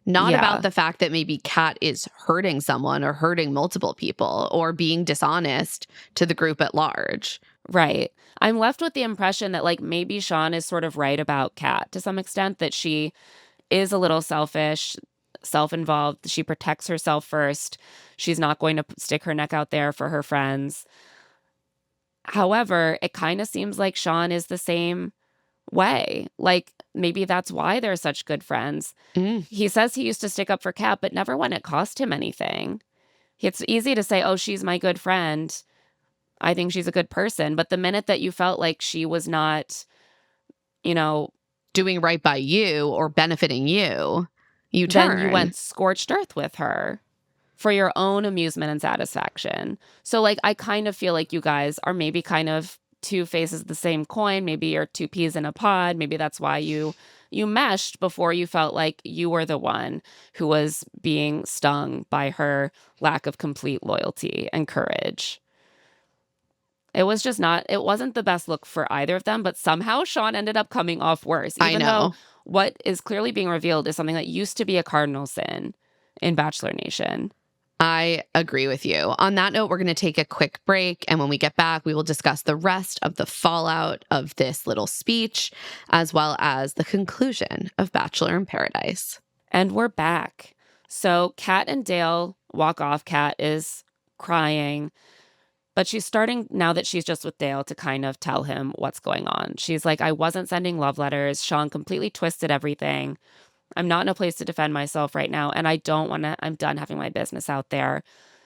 Not about the fact that maybe Kat is hurting someone or hurting multiple people or being dishonest to the group at large. Right. I'm left with the impression that maybe Shawn is sort of right about Kat to some extent, that she is a little selfish, self-involved. She protects herself first. She's not going to stick her neck out there for her friends. However, it kind of seems like Shawn is the same way. Maybe that's why they're such good friends. He says he used to stick up for Kat, but never when it cost him anything. It's easy to say, oh, she's my good friend. I think she's a good person. But the minute that you felt like she was not, you know, doing right by you or benefiting you, you turn. then you went scorched earth with her for your own amusement and satisfaction. So like, I kind of feel like you guys are maybe kind of two faces of the same coin. Maybe you're two peas in a pod. Maybe that's why you meshed before you felt like you were the one who was being stung by her lack of complete loyalty and courage. It was just not, it wasn't the best look for either of them, but somehow Shawn ended up coming off worse. I know. Though what is clearly being revealed is something that used to be a cardinal sin in Bachelor Nation. I agree with you. On that note, we're going to take a quick break. And when we get back, we will discuss the rest of the fallout of this little speech, as well as the conclusion of Bachelor in Paradise. And we're back. So Kat and Dale walk off. Kat is crying, but she's starting, now that she's just with Dale, to kind of tell him what's going on. She's like, I wasn't sending love letters. Shawn completely twisted everything. I'm not in a place to defend myself right now, and I don't want to, I'm done having my business out there.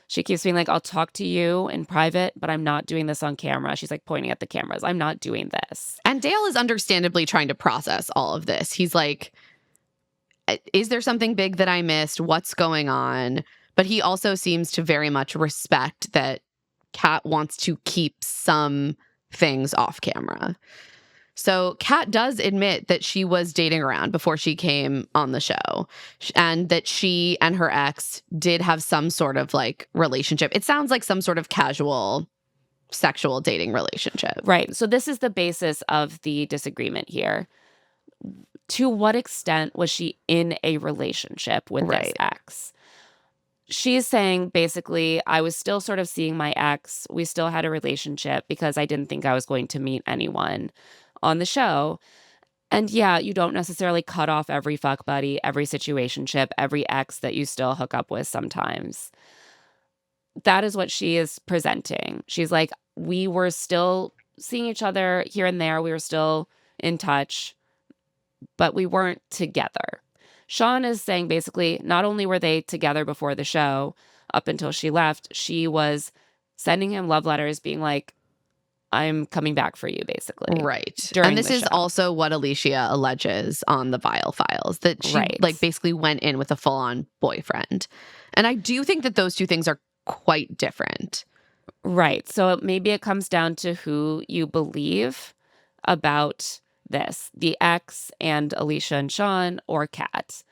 She keeps being like, I'll talk to you in private, but I'm not doing this on camera. She's like pointing at the cameras. I'm not doing this. And Dale is understandably trying to process all of this. He's like, is there something big that I missed? What's going on? But he also seems to very much respect that Kat wants to keep some things off camera. So Kat does admit that she was dating around before she came on the show, and that she and her ex did have some sort of like relationship. It sounds like some sort of casual sexual dating relationship. Right. So this is the basis of the disagreement here. To what extent was she in a relationship with this ex? She's saying basically, I was still sort of seeing my ex. We still had a relationship because I didn't think I was going to meet anyone on the show. And yeah, you don't necessarily cut off every fuck buddy, every situationship, every ex that you still hook up with sometimes. That is what she is presenting. She's like, we were still seeing each other here and there. We were still in touch, but we weren't together. Shawn is saying basically, not only were they together before the show, up until she left, she was sending him love letters being like, I'm coming back for you, basically. Right. During and this the is show. also what Allyshia alleges on the Vile Files, that she like basically went in with a full-on boyfriend. And I do think that those two things are quite different. Right. So maybe it comes down to who you believe about this, the ex and Allyshia and Shawn, or Kat.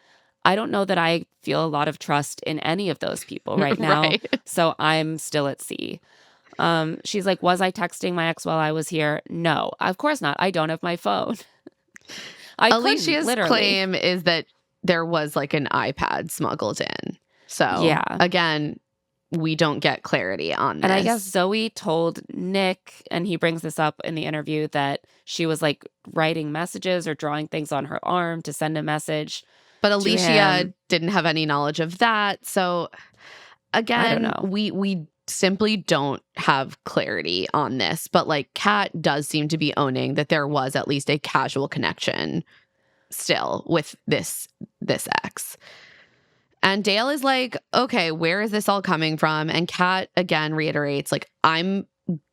I don't know that I feel a lot of trust in any of those people right now. Right. So I'm still at sea. She's like, was I texting my ex while I was here? No, of course not. I don't have my phone. Alicia's claim is that there was like an iPad smuggled in. So yeah, again, we don't get clarity on this. And I guess Zoe told Nick, and he brings this up in the interview, that she was like writing messages or drawing things on her arm to send a message. But Allyshia didn't have any knowledge of that. So again, I don't know. We simply don't have clarity on this. But like Kat does seem to be owning that there was at least a casual connection still with this ex. And Dale is like, okay, where is this all coming from? And Kat again reiterates, like, I'm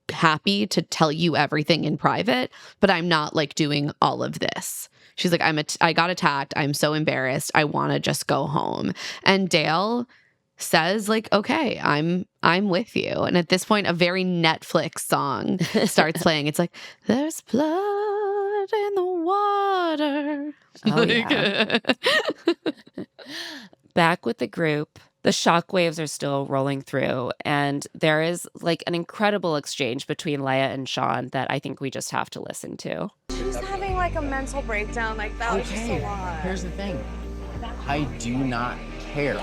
happy to tell you everything in private, but I'm not like doing all of this. She's like, I got attacked. I'm so embarrassed. I want to just go home. And Dale says like, okay, I'm with you. And at this point, a very Netflix song starts playing. It's like, there's blood in the water. Oh, yeah. Back with the group, the shockwaves are still rolling through, and there is like an incredible exchange between Leia and Shawn that I think we just have to listen to. She's having like a mental breakdown. Like that was just a lot. Here's the thing. I do not care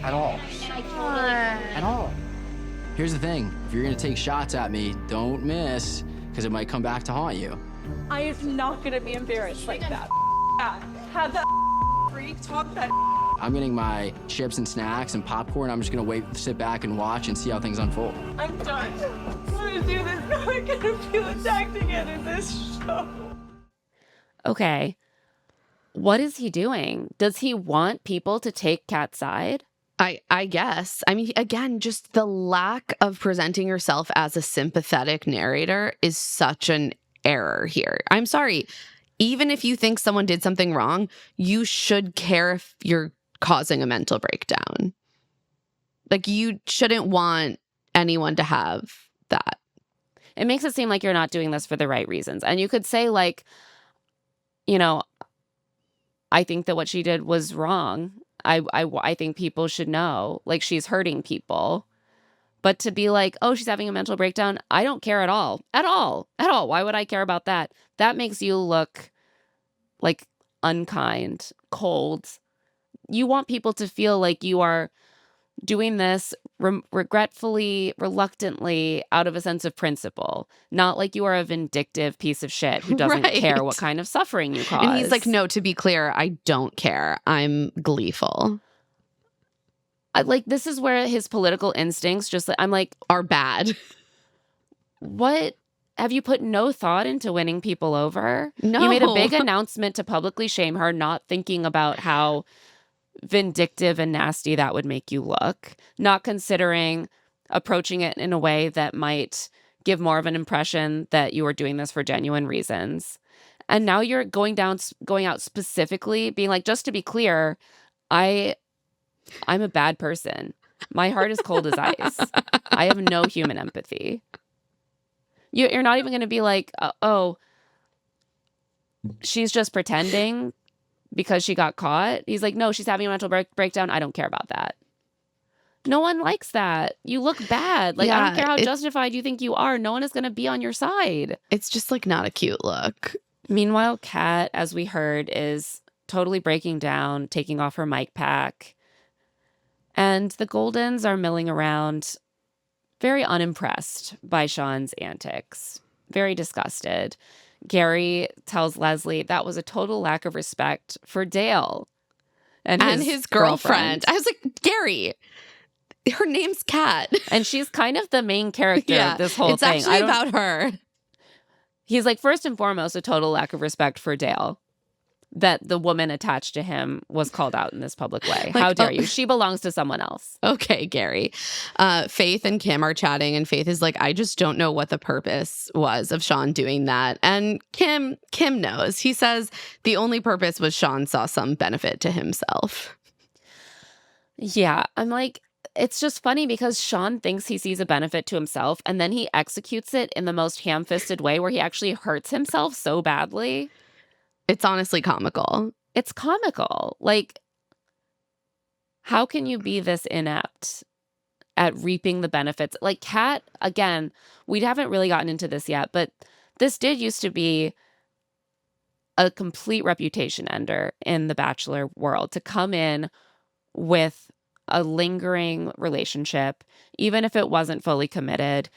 at all. At all. Here's the thing. If you're gonna take shots at me, don't miss, because it might come back to haunt you. I am not gonna be embarrassed like that. Have that freak talk that. I'm getting my chips and snacks and popcorn. I'm just gonna sit back and watch and see how things unfold. I'm done. I'm gonna do this. I'm gonna feel attacked again in this show. Okay. What is he doing? Does he want people to take Kat's side? I guess. I mean, again, just the lack of presenting yourself as a sympathetic narrator is such an error here. I'm sorry. Even if you think someone did something wrong, you should care if you're causing a mental breakdown. Like, you shouldn't want anyone to have that. It makes it seem like you're not doing this for the right reasons. And you could say, like, you know, I think that what she did was wrong. I think people should know, like, she's hurting people. But to be like, oh, she's having a mental breakdown, I don't care at all. At all. At all. Why would I care about that? That makes you look like unkind, cold. You want people to feel like you are doing this regretfully, reluctantly, out of a sense of principle, not like you are a vindictive piece of shit who doesn't care what kind of suffering you cause. And he's like, no, to be clear, I don't care. I'm gleeful. Like, this is where his political instincts just, I'm like, are bad. What? Have you put no thought into winning people over? No. You made a big announcement to publicly shame her, not thinking about how vindictive and nasty that would make you look, not considering approaching it in a way that might give more of an impression that you are doing this for genuine reasons. And now you're going out specifically being like, just to be clear, I'm a bad person. My heart is cold as ice. I have no human empathy. You're not even going to be like, oh, she's just pretending because she got caught. He's like, no, she's having a mental breakdown. I don't care about that. No one likes that. You look bad. Like, I don't care how justified you think you are. No one is going to be on your side. It's just like not a cute look. Meanwhile, Kat, as we heard, is totally breaking down, taking off her mic pack. And the Goldens are milling around, very unimpressed by Shawn's antics, very disgusted. Gary tells Leslie that was a total lack of respect for Dale and his girlfriend. I was like, Gary, her name's Kat. And she's kind of the main character of this whole thing. It's actually about her. He's like, first and foremost, a total lack of respect for Dale. That the woman attached to him was called out in this public way. Like, how dare you? She belongs to someone else. Okay, Gary. Faith and Kim are chatting, and Faith is like, I just don't know what the purpose was of Shawn doing that. And Kim knows. He says the only purpose was Shawn saw some benefit to himself. Yeah, I'm like, it's just funny because Shawn thinks he sees a benefit to himself, and then he executes it in the most ham-fisted way where he actually hurts himself so badly. It's honestly comical. It's comical. Like, how can you be this inept at reaping the benefits? Like, Kat, again, we haven't really gotten into this yet, but this did used to be a complete reputation ender in the Bachelor world, to come in with a lingering relationship, even if it wasn't fully committed.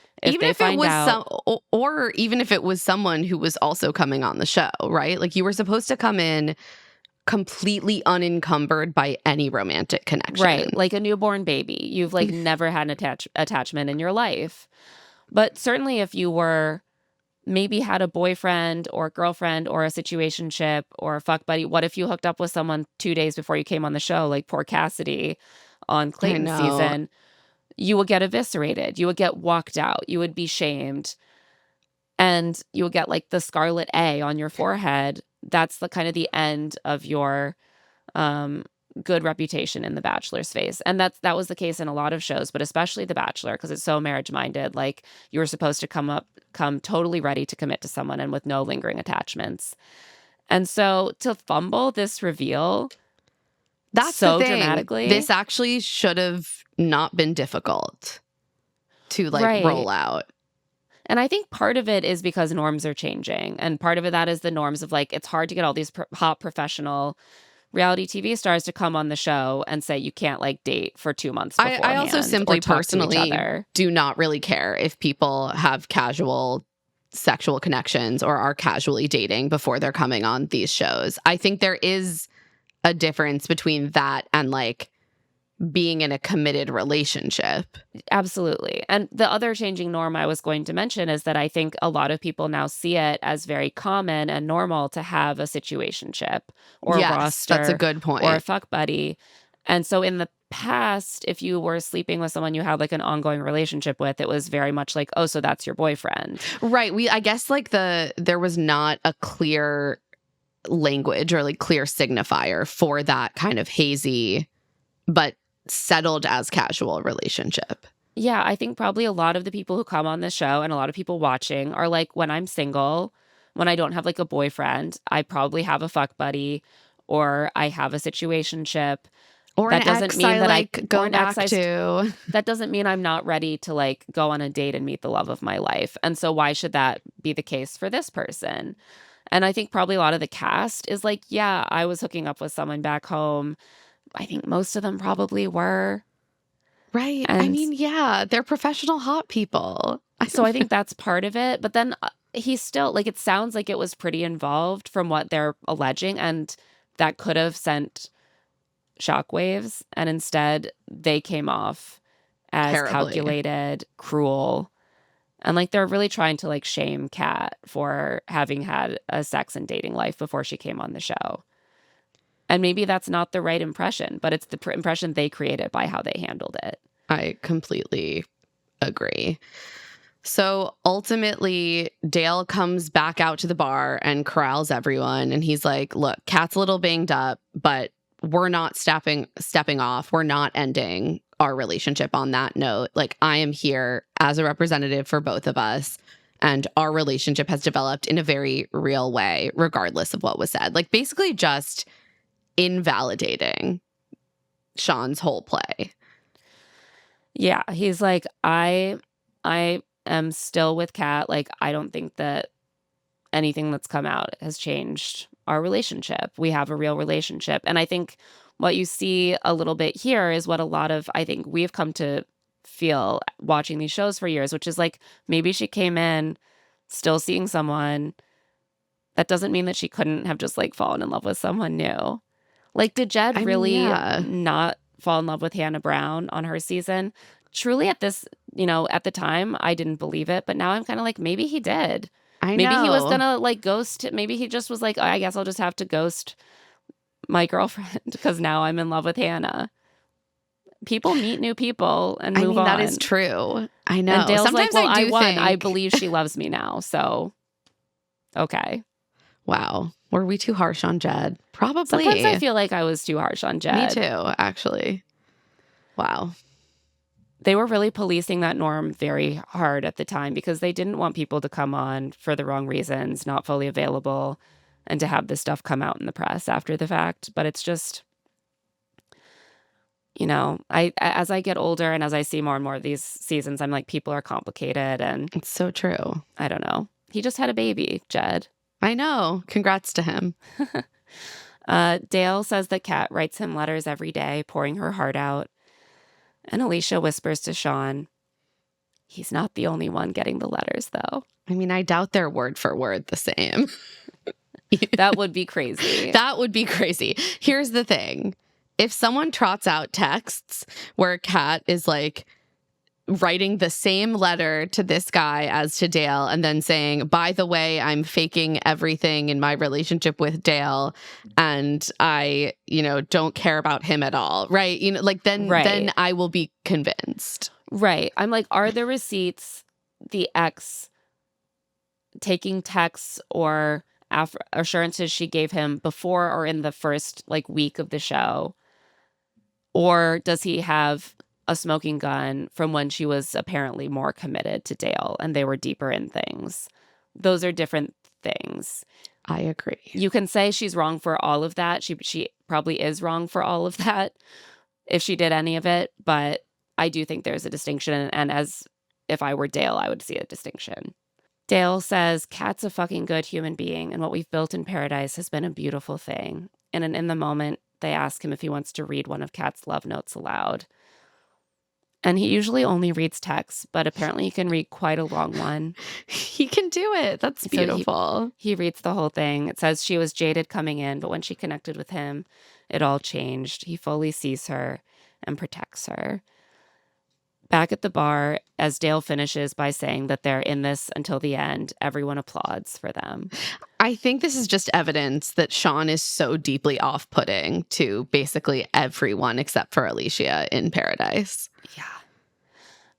Or even if it was someone who was also coming on the show, right? Like, you were supposed to come in completely unencumbered by any romantic connection. Right, like a newborn baby. You've like never had an attachment in your life. But certainly if you were maybe had a boyfriend or girlfriend or a situationship or a fuck buddy, what if you hooked up with someone 2 days before you came on the show, like poor Cassidy on Clayton's season? You would get eviscerated. You would get walked out. You would be shamed. And you would get like the scarlet A on your forehead. That's the kind of the end of your good reputation in the Bachelor space. And that was the case in a lot of shows, but especially The Bachelor, because it's so marriage minded. Like, you were supposed to come totally ready to commit to someone and with no lingering attachments. And so to fumble this reveal, that's so the thing. Dramatically, this actually should have not been difficult to roll out. And I think part of it is because norms are changing. And part of it, that is the norms of like, it's hard to get all these hot professional reality TV stars to come on the show and say you can't like date for 2 months beforehand. I also simply personally other. Do not really care if people have casual sexual connections or are casually dating before they're coming on these shows. I think there is a difference between that and like being in a committed relationship. Absolutely. And the other changing norm I was going to mention is that I think a lot of people now see it as very common and normal to have a situationship or a roster. That's a good point. Or a fuck buddy. And so in the past, if you were sleeping with someone you had like an ongoing relationship with, it was very much like, oh, so that's your boyfriend. Right. I guess like there was not a clear language or like clear signifier for that kind of hazy but settled as casual relationship. Yeah, I think probably a lot of the people who come on this show and a lot of people watching are like, when I'm single, when I don't have like a boyfriend, I probably have a fuck buddy or I have a situationship. Or That an doesn't ex mean I that like go back to. that doesn't mean I'm not ready to like go on a date and meet the love of my life. And so why should that be the case for this person? And I think probably a lot of the cast is like, yeah, I was hooking up with someone back home. I think most of them probably were. Right. I And mean, yeah, they're professional hot people. so I think that's part of it. But then he's still like, it sounds like it was pretty involved from what they're alleging. And that could have sent shockwaves. And instead, they came off as Terribly. calculated, cruel. And like they're really trying to like shame Kat for having had a sex and dating life before she came on the show. And maybe that's not the right impression, but it's the impression they created by how they handled it. I completely agree. So ultimately, Dale comes back out to the bar and corrals everyone. And he's like, look, Kat's a little banged up, but we're not stepping off. We're not ending our relationship on that note. Like, I am here as a representative for both of us. And our relationship has developed in a very real way, regardless of what was said. Like, basically just invalidating Shawn's whole play. Yeah, he's like, I am still with Kat. Like, I don't think that anything that's come out has changed our relationship. We have a real relationship. And I think what you see a little bit here is what a lot of, I think we've come to feel watching these shows for years, which is like, maybe she came in still seeing someone. That doesn't mean that she couldn't have just like fallen in love with someone new. Like, did Jed really not fall in love with Hannah Brown on her season? Truly at this, at the time, I didn't believe it. But now I'm kind of like, maybe he did. Maybe he was going to like ghost. Maybe he just was like, I guess I'll just have to ghost my girlfriend because now I'm in love with Hannah. People meet new people and move on. That is true. I know. And Dale's Sometimes like, well, I won. think... I believe she loves me now. So, okay. Wow. Were we too harsh on Jed? Probably. Sometimes I feel like I was too harsh on Jed. Me too, actually. Wow. They were really policing that norm very hard at the time because they didn't want people to come on for the wrong reasons, not fully available, and to have this stuff come out in the press after the fact. But it's just, as I get older and as I see more and more of these seasons, I'm like, people are complicated. And it's so true. I don't know. He just had a baby, Jed. I know. Congrats to him. Dale says that Kat writes him letters every day, pouring her heart out. And Allyshia whispers to Shawn, he's not the only one getting the letters, though. I mean, I doubt they're word for word the same. That would be crazy. That would be crazy. Here's the thing. If someone trots out texts where Kat is like writing the same letter to this guy as to Dale and then saying, by the way, I'm faking everything in my relationship with Dale and I, don't care about him at all. Right. Then I will be convinced. Right. I'm like, are the receipts the ex taking texts or assurances she gave him before or in the first week of the show? Or does he have a smoking gun from when she was apparently more committed to Dale and they were deeper in things? Those are different things. I agree. You can say she's wrong for all of that. She probably is wrong for all of that if she did any of it. But I do think there's a distinction. And as if I were Dale, I would see a distinction. Dale says, Kat's a fucking good human being. And what we've built in Paradise has been a beautiful thing. And in the moment, they ask him if he wants to read one of Kat's love notes aloud. And he usually only reads texts, but apparently he can read quite a long one. He can do it. That's beautiful. So he reads the whole thing. It says she was jaded coming in, but when she connected with him, it all changed. He fully sees her and protects her. Back at the bar, as Dale finishes by saying that they're in this until the end, everyone applauds for them. I think this is just evidence that Shawn is so deeply off-putting to basically everyone except for Allyshia in Paradise. Yeah.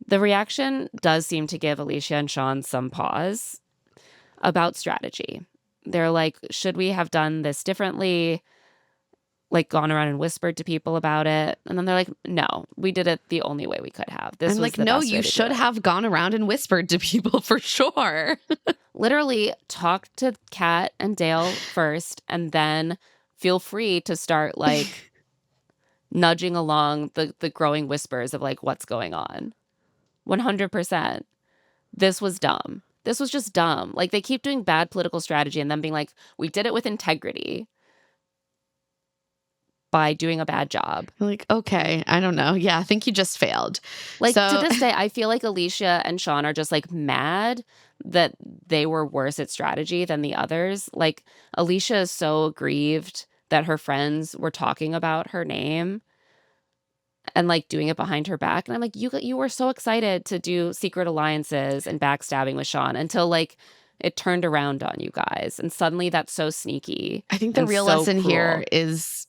The reaction does seem to give Allyshia and Shawn some pause about strategy. They're like, should we have done this differently? Like gone around and whispered to people about it. And then they're like, no, we did it the only way we could have. This I'm was like, the no, best way you to do should it." have gone around and whispered to people for sure. Literally talk to Kat and Dale first, and then feel free to start like nudging along the growing whispers of like what's going on. 100%. This was dumb. This was just dumb. Like they keep doing bad political strategy and then being like, we did it with integrity by doing a bad job. Like, okay, I don't know. Yeah, I think you just failed. Like So- to this day, I feel like Allyshia and Shawn are just like mad that they were worse at strategy than the others. Like Allyshia is so aggrieved that her friends were talking about her name and like doing it behind her back. And I'm like, you were so excited to do secret alliances and backstabbing with Shawn until like it turned around on you guys. And suddenly that's so sneaky. I think the and real so lesson here cruel. is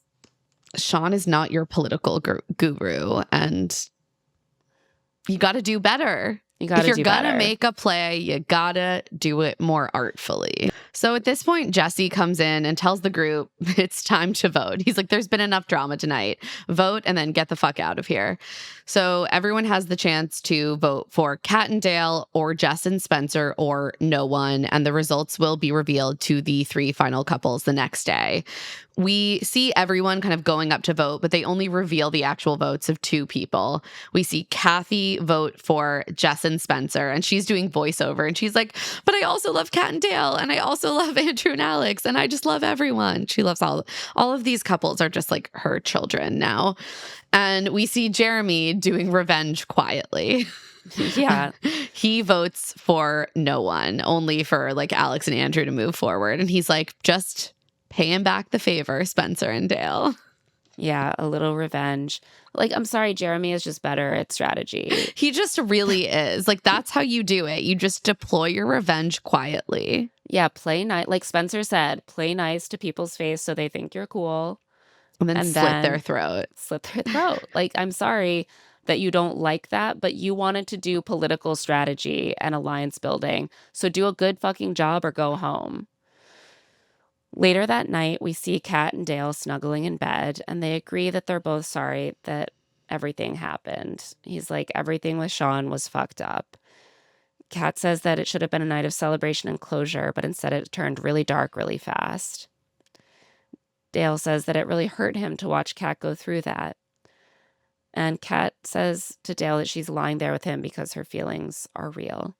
Shawn is not your political guru, and you got to do better. You got If to you're do gonna better. make a play, you gotta do it more artfully. So at this point, Jesse comes in and tells the group it's time to vote. He's like, there's been enough drama tonight. Vote and then get the fuck out of here. So everyone has the chance to vote for Kat and Dale or Jess and Spencer or no one. And the results will be revealed to the 3 final couples the next day. We see everyone kind of going up to vote, but they only reveal the actual votes of 2 people. We see Kathy vote for Jess and Spencer, and she's doing voiceover, and she's like, but I also love Kat and Dale, and I also love Andrew and Alex, and I just love everyone. She loves all of these couples are just like her children now. And we see Jeremy doing revenge quietly. Yeah. He votes for no one, only for like Alex and Andrew to move forward. And he's like, just pay him back the favor, Spencer and Dale. Yeah, a little revenge. Like, I'm sorry, Jeremy is just better at strategy. He just really is. Like, that's how you do it. You just deploy your revenge quietly. Yeah, play nice. Like Spencer said, play nice to people's face so they think you're cool. And then slit their then throat. Slit their throat. Like, I'm sorry that you don't like that, but you wanted to do political strategy and alliance building. So do a good fucking job or go home. Later that night, we see Kat and Dale snuggling in bed, and they agree that they're both sorry that everything happened. He's like, everything with Shawn was fucked up. Kat says that it should have been a night of celebration and closure, but instead it turned really dark really fast. Dale says that it really hurt him to watch Kat go through that. And Kat says to Dale that she's lying there with him because her feelings are real.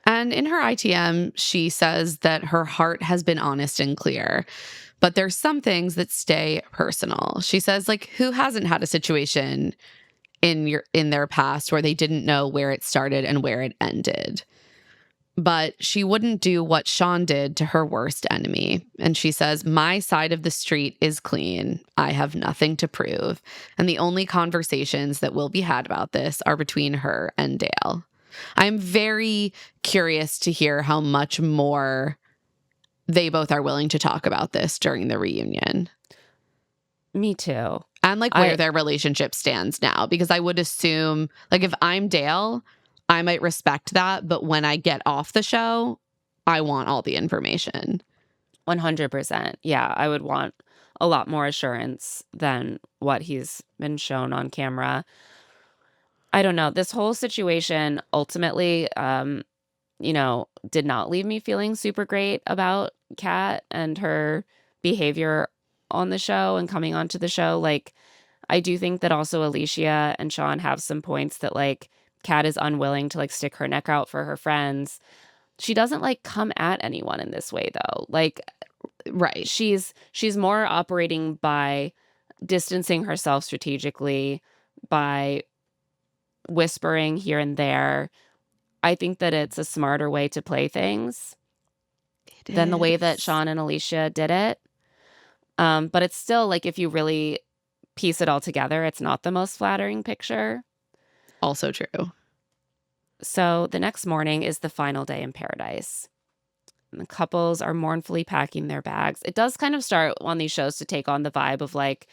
And in her ITM, she says that her heart has been honest and clear, but there's some things that stay personal. She says, like, who hasn't had a situation in their past where they didn't know where it started and where it ended? But she wouldn't do what Shawn did to her worst enemy. And she says, my side of the street is clean. I have nothing to prove. And the only conversations that will be had about this are between her and Dale. I'm very curious to hear how much more they both are willing to talk about this during the reunion. Me too. And like where their relationship stands now, because I would assume, like, if I'm Dale, I might respect that. But when I get off the show, I want all the information. 100%. Yeah, I would want a lot more assurance than what he's been shown on camera. I don't know. This whole situation ultimately, did not leave me feeling super great about Kat and her behavior on the show and coming onto the show. Like, I do think that also Allyshia and Shawn have some points that, like, Kat is unwilling to, like, stick her neck out for her friends. She doesn't, like, come at anyone in this way, though. Like, right. She's more operating by distancing herself strategically, by whispering here and there. I think that it's a smarter way to play things than the way that Shawn and Allyshia did it. But it's still, like, if you really piece it all together, it's not the most flattering picture. Also true. So the next morning is the final day in Paradise. The couples are mournfully packing their bags. It does kind of start on these shows to take on the vibe of like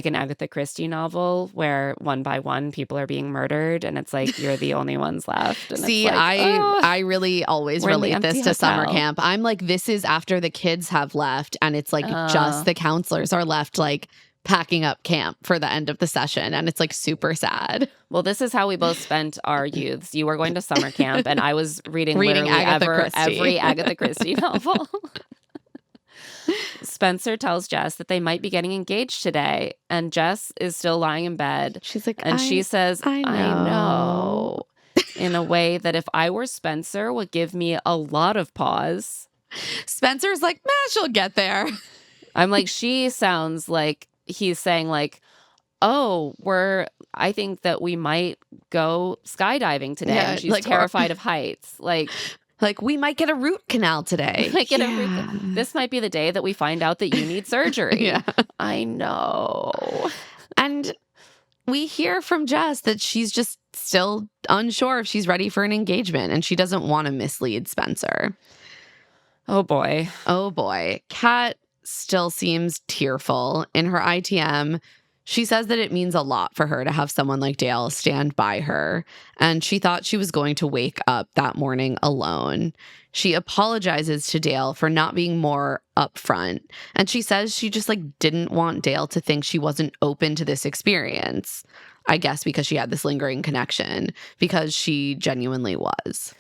an Agatha Christie novel where one by one people are being murdered and it's like you're the only ones left. And See, it's like, I really always we're in the relate this empty to summer hotel. camp. I'm like, this is after the kids have left and it's like just the counselors are left like packing up camp for the end of the session, and it's like super sad. Well, this is how we both spent our youths. You were going to summer camp and I was reading literally Agatha Christie. every Agatha Christie novel. Spencer tells Jess that they might be getting engaged today, and Jess is still lying in bed. She's like, and she says, I know. in a way that if I were Spencer would give me a lot of pause. Spencer's like, she'll get there. I'm like, she sounds like he's saying like, oh, I think that we might go skydiving today. Yeah, and she's like, terrified of heights. Like, we might get a root canal today. This might be the day that we find out that you need surgery. Yeah. I know. And we hear from Jess that she's just still unsure if she's ready for an engagement, and she doesn't want to mislead Spencer. Oh, boy. Oh, boy. Kat still seems tearful. In her ITM, she says that it means a lot for her to have someone like Dale stand by her, and she thought she was going to wake up that morning alone. She apologizes to Dale for not being more upfront, and she says she just like didn't want Dale to think she wasn't open to this experience. I guess because she had this lingering connection, because she genuinely was.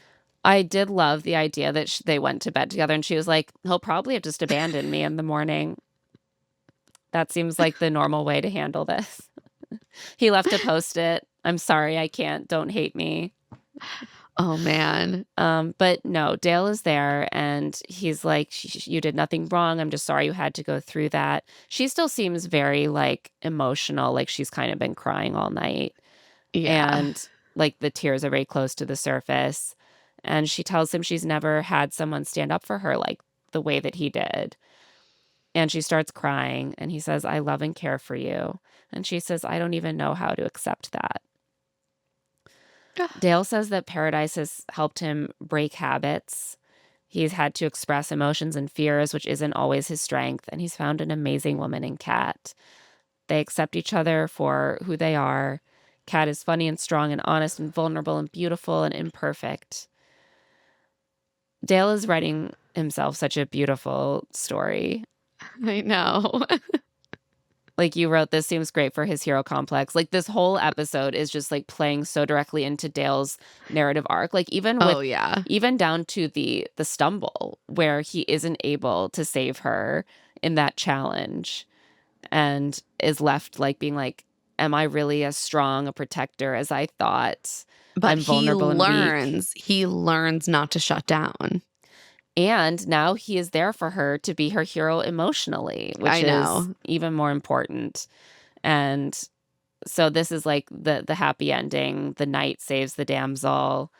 I did love the idea that they went to bed together and she was like, he'll probably have just abandoned me in the morning. That seems like the normal way to handle this. He left a Post-it. I'm sorry, I can't. Don't hate me. Oh, man. But no, Dale is there and he's like, you did nothing wrong. I'm just sorry you had to go through that. She still seems very like emotional, like she's kind of been crying all night. Yeah. And like the tears are very close to the surface. And she tells him she's never had someone stand up for her like the way that he did. And she starts crying and he says, I love and care for you. And she says, I don't even know how to accept that. Dale says that Paradise has helped him break habits. He's had to express emotions and fears, which isn't always his strength. And he's found an amazing woman in Kat. They accept each other for who they are. Kat is funny and strong and honest and vulnerable and beautiful and imperfect. Dale is writing himself such a beautiful story. I know. Like you wrote, this seems great for his hero complex. Like this whole episode is just like playing so directly into Dale's narrative arc. Like even with, even down to the stumble where he isn't able to save her in that challenge and is left like being like, am I really as strong a protector as I thought? But I'm vulnerable he learns not to shut down. And now he is there for her to be her hero emotionally, which is even more important. And so this is like the happy ending. The knight saves the damsel.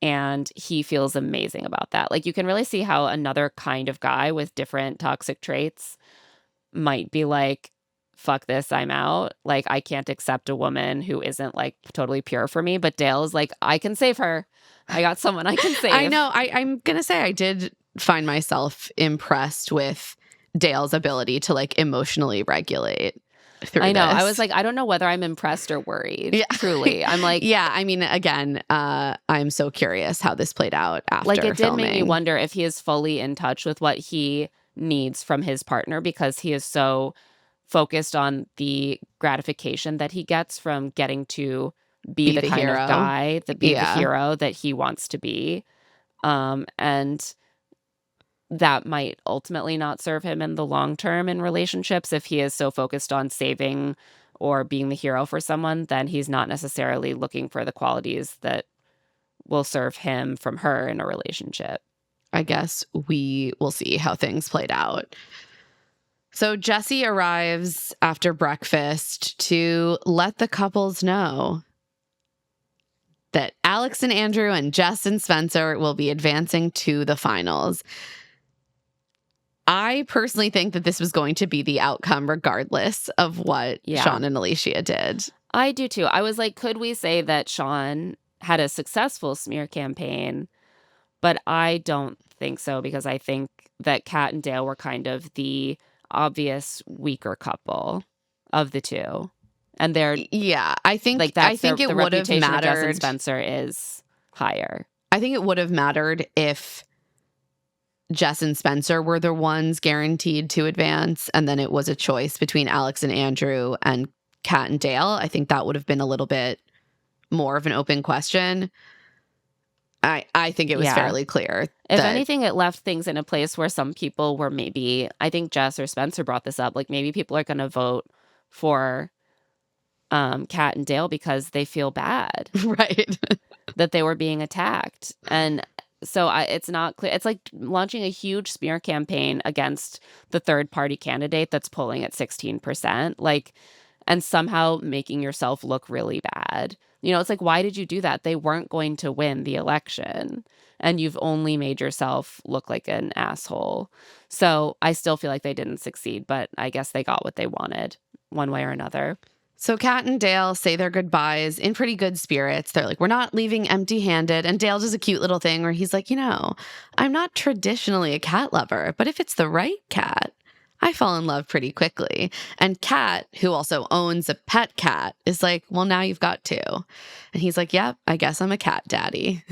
And he feels amazing about that. Like you can really see how another kind of guy with different toxic traits might be like, fuck this, I'm out. Like I can't accept a woman who isn't like totally pure for me. But Dale is like, I can save her. I got someone I can save. I know. I'm going to say I did find myself impressed with Dale's ability to like emotionally regulate through I know. this. I was like, I don't know whether I'm impressed or worried. Yeah. Truly. I'm like, yeah, I mean, again, I'm so curious how this played out after like it filming. did make me wonder if he is fully in touch with what he needs from his partner, because he is so focused on the gratification that he gets from getting to be the kind hero. Of guy, the hero that he wants to be. And that might ultimately not serve him in the long term in relationships. If he is so focused on saving or being the hero for someone, then he's not necessarily looking for the qualities that will serve him from her in a relationship. I guess we will see how things played out. So Jesse arrives after breakfast to let the couples know that Alex and Andrew and Jess and Spencer will be advancing to the finals. I personally think that this was going to be the outcome regardless of what Shawn and Allyshia did. I do too. I was like, could we say that Shawn had a successful smear campaign? But I don't think so, because I think that Kat and Dale were kind of the obvious weaker couple of the two. And they're Yeah, I think like, that's it the would have reputation of Jess and mattered. Spencer is higher. I think it would have mattered if Jess and Spencer were the ones guaranteed to advance, and then it was a choice between Alex and Andrew and Kat and Dale. I think that would have been a little bit more of an open question. I think it was fairly clear. If anything, it left things in a place where some people were maybe, I think Jess or Spencer brought this up, like maybe people are going to vote for Kat and Dale because they feel bad. Right. That they were being attacked. And so it's not clear. It's like launching a huge smear campaign against the third party candidate that's polling at 16%, like, and somehow making yourself look really bad. You know, it's like, why did you do that? They weren't going to win the election, and you've only made yourself look like an asshole. So I still feel like they didn't succeed, but I guess they got what they wanted one way or another. So Kat and Dale say their goodbyes in pretty good spirits. They're like, we're not leaving empty-handed. And Dale does a cute little thing where he's like, you know, I'm not traditionally a cat lover, but if it's the right cat, I fall in love pretty quickly. And Kat, who also owns a pet cat, is like, well, now you've got two. And he's like, yep, I guess I'm a cat daddy.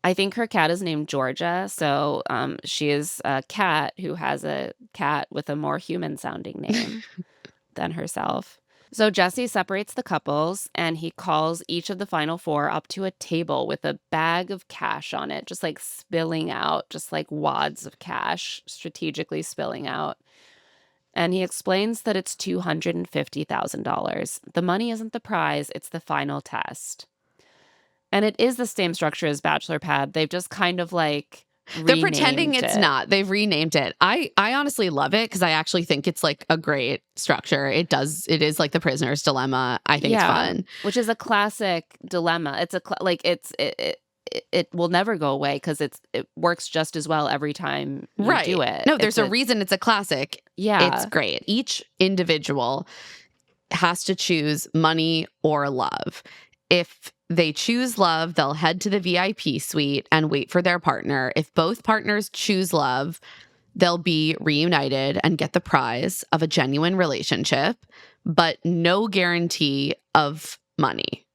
I think her cat is named Georgia. So she is a cat who has a cat with a more human sounding name than herself. So Jesse separates the couples, and he calls each of the final four up to a table with a bag of cash on it, just like spilling out, just like wads of cash strategically spilling out. And he explains that it's $250,000. The money isn't the prize, it's the final test. And it is the same structure as Bachelor Pad. They've just kind of like they're pretending it's it. not. They've renamed it. I honestly love it because I actually think it's like a great structure. It is like the prisoner's dilemma. I think it's fun. Which is a classic dilemma. It's it will never go away because it works just as well every time you do it. No, there's a reason it's a classic. Yeah. It's great. Each individual has to choose money or love. If they choose love, they'll head to the VIP suite and wait for their partner. If both partners choose love, they'll be reunited and get the prize of a genuine relationship, but no guarantee of money.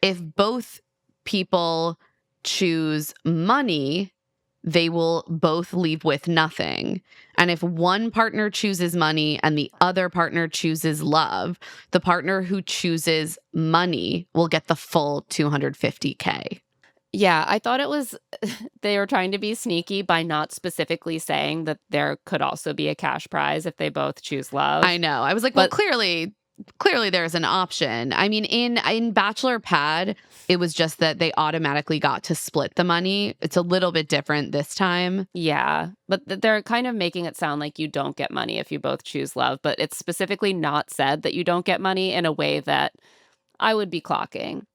If both people choose money, they will both leave with nothing. And if one partner chooses money and the other partner chooses love, the partner who chooses money will get the full $250K. Yeah, I thought it was, they were trying to be sneaky by not specifically saying that there could also be a cash prize if they both choose love. I know. I was like, well, clearly there's an option. I mean, in Bachelor Pad, it was just that they automatically got to split the money. It's a little bit different this time. Yeah, but they're kind of making it sound like you don't get money if you both choose love, but it's specifically not said that you don't get money in a way that I would be clocking.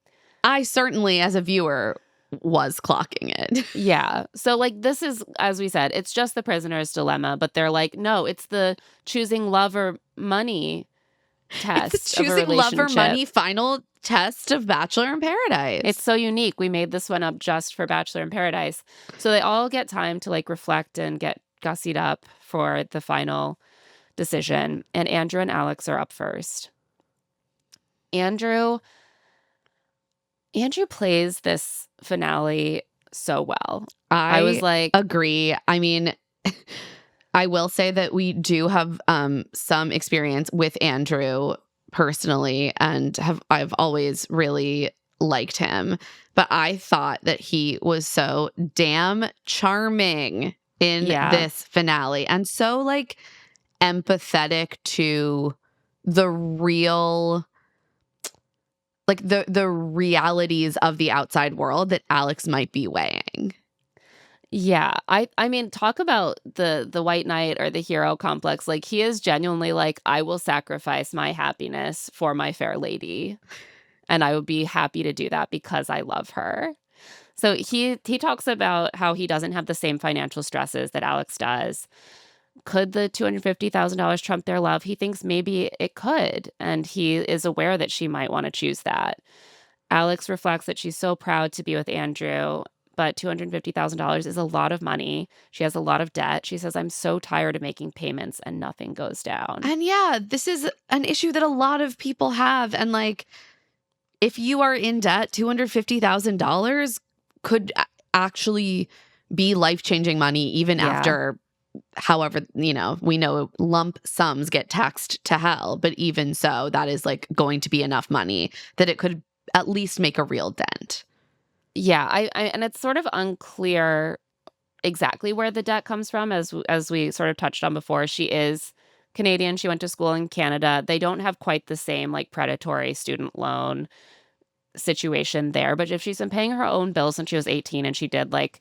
I certainly, as a viewer, was clocking it. Yeah. So like, this is, as we said, it's just the prisoner's dilemma, but they're like, no, it's the choosing love or money test. It's the choosing love or money final test of Bachelor in Paradise. It's so unique. We made this one up just for Bachelor in Paradise. So they all get time to like reflect and get gussied up for the final decision. And Andrew and Alex are up first. Andrew plays this finale so well. I was like, agree. I mean, I will say that we do have some experience with Andrew personally, and I've always really liked him. But I thought that he was so damn charming in this finale, and so like empathetic to the real, like the realities of the outside world that Alex might be weighing. Yeah, I mean, talk about the white knight or the hero complex. Like, he is genuinely like, I will sacrifice my happiness for my fair lady, and I would be happy to do that because I love her. So he talks about how he doesn't have the same financial stresses that Alex does. Could the $250,000 trump their love? He thinks maybe it could, and he is aware that she might want to choose that. Alex reflects that she's so proud to be with Andrew, but $250,000 is a lot of money. She has a lot of debt. She says, I'm so tired of making payments and nothing goes down. And yeah, this is an issue that a lot of people have. And like, if you are in debt, $250,000 could actually be life-changing money even after however, we know lump sums get taxed to hell, but even so, that is like going to be enough money that it could at least make a real dent. Yeah, I and it's sort of unclear exactly where the debt comes from, as we sort of touched on before. She is Canadian. She went to school in Canada. They don't have quite the same like predatory student loan situation there, but if she's been paying her own bills since she was 18 and she did like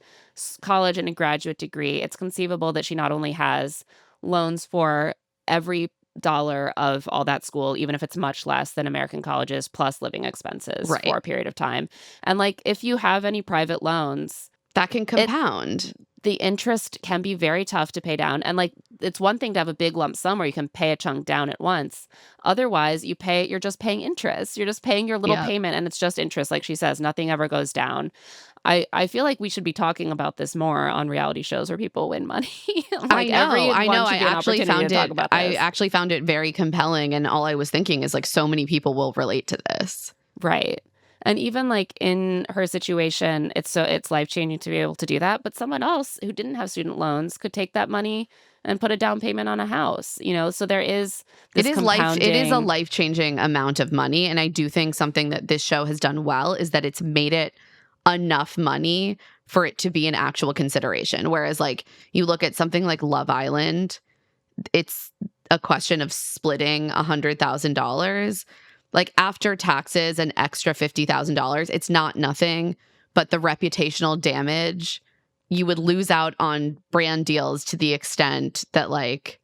college and a graduate degree, it's conceivable that she not only has loans for every dollar of all that school, even if it's much less than American colleges, plus living expenses for a period of time. And like, if you have any private loans, that can compound. The interest can be very tough to pay down. And like, it's one thing to have a big lump sum where you can pay a chunk down at once. Otherwise, you're just paying interest. You're just paying your little payment and it's just interest. Like she says, nothing ever goes down. I feel like we should be talking about this more on reality shows where people win money. Like I know. I actually found it very compelling. And all I was thinking is like, so many people will relate to this. Right. And even like in her situation, it's life-changing to be able to do that. But someone else who didn't have student loans could take that money and put a down payment on a house, So there is this compounding. It is a life-changing amount of money. And I do think something that this show has done well is that it's made it enough money for it to be an actual consideration. Whereas like you look at something like Love Island, it's a question of splitting $100,000. Like after taxes, an extra $50,000, it's not nothing, but the reputational damage, you would lose out on brand deals to the extent that like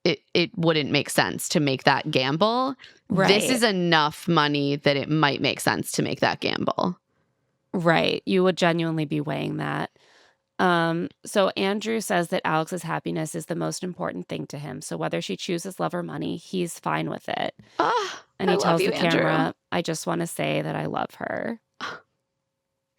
it wouldn't make sense to make that gamble. Right. This is enough money that it might make sense to make that gamble. Right. You would genuinely be weighing that. So Andrew says that Alex's happiness is the most important thing to him. So whether she chooses love or money, he's fine with it. And he tells the camera, I just want to say that I love her.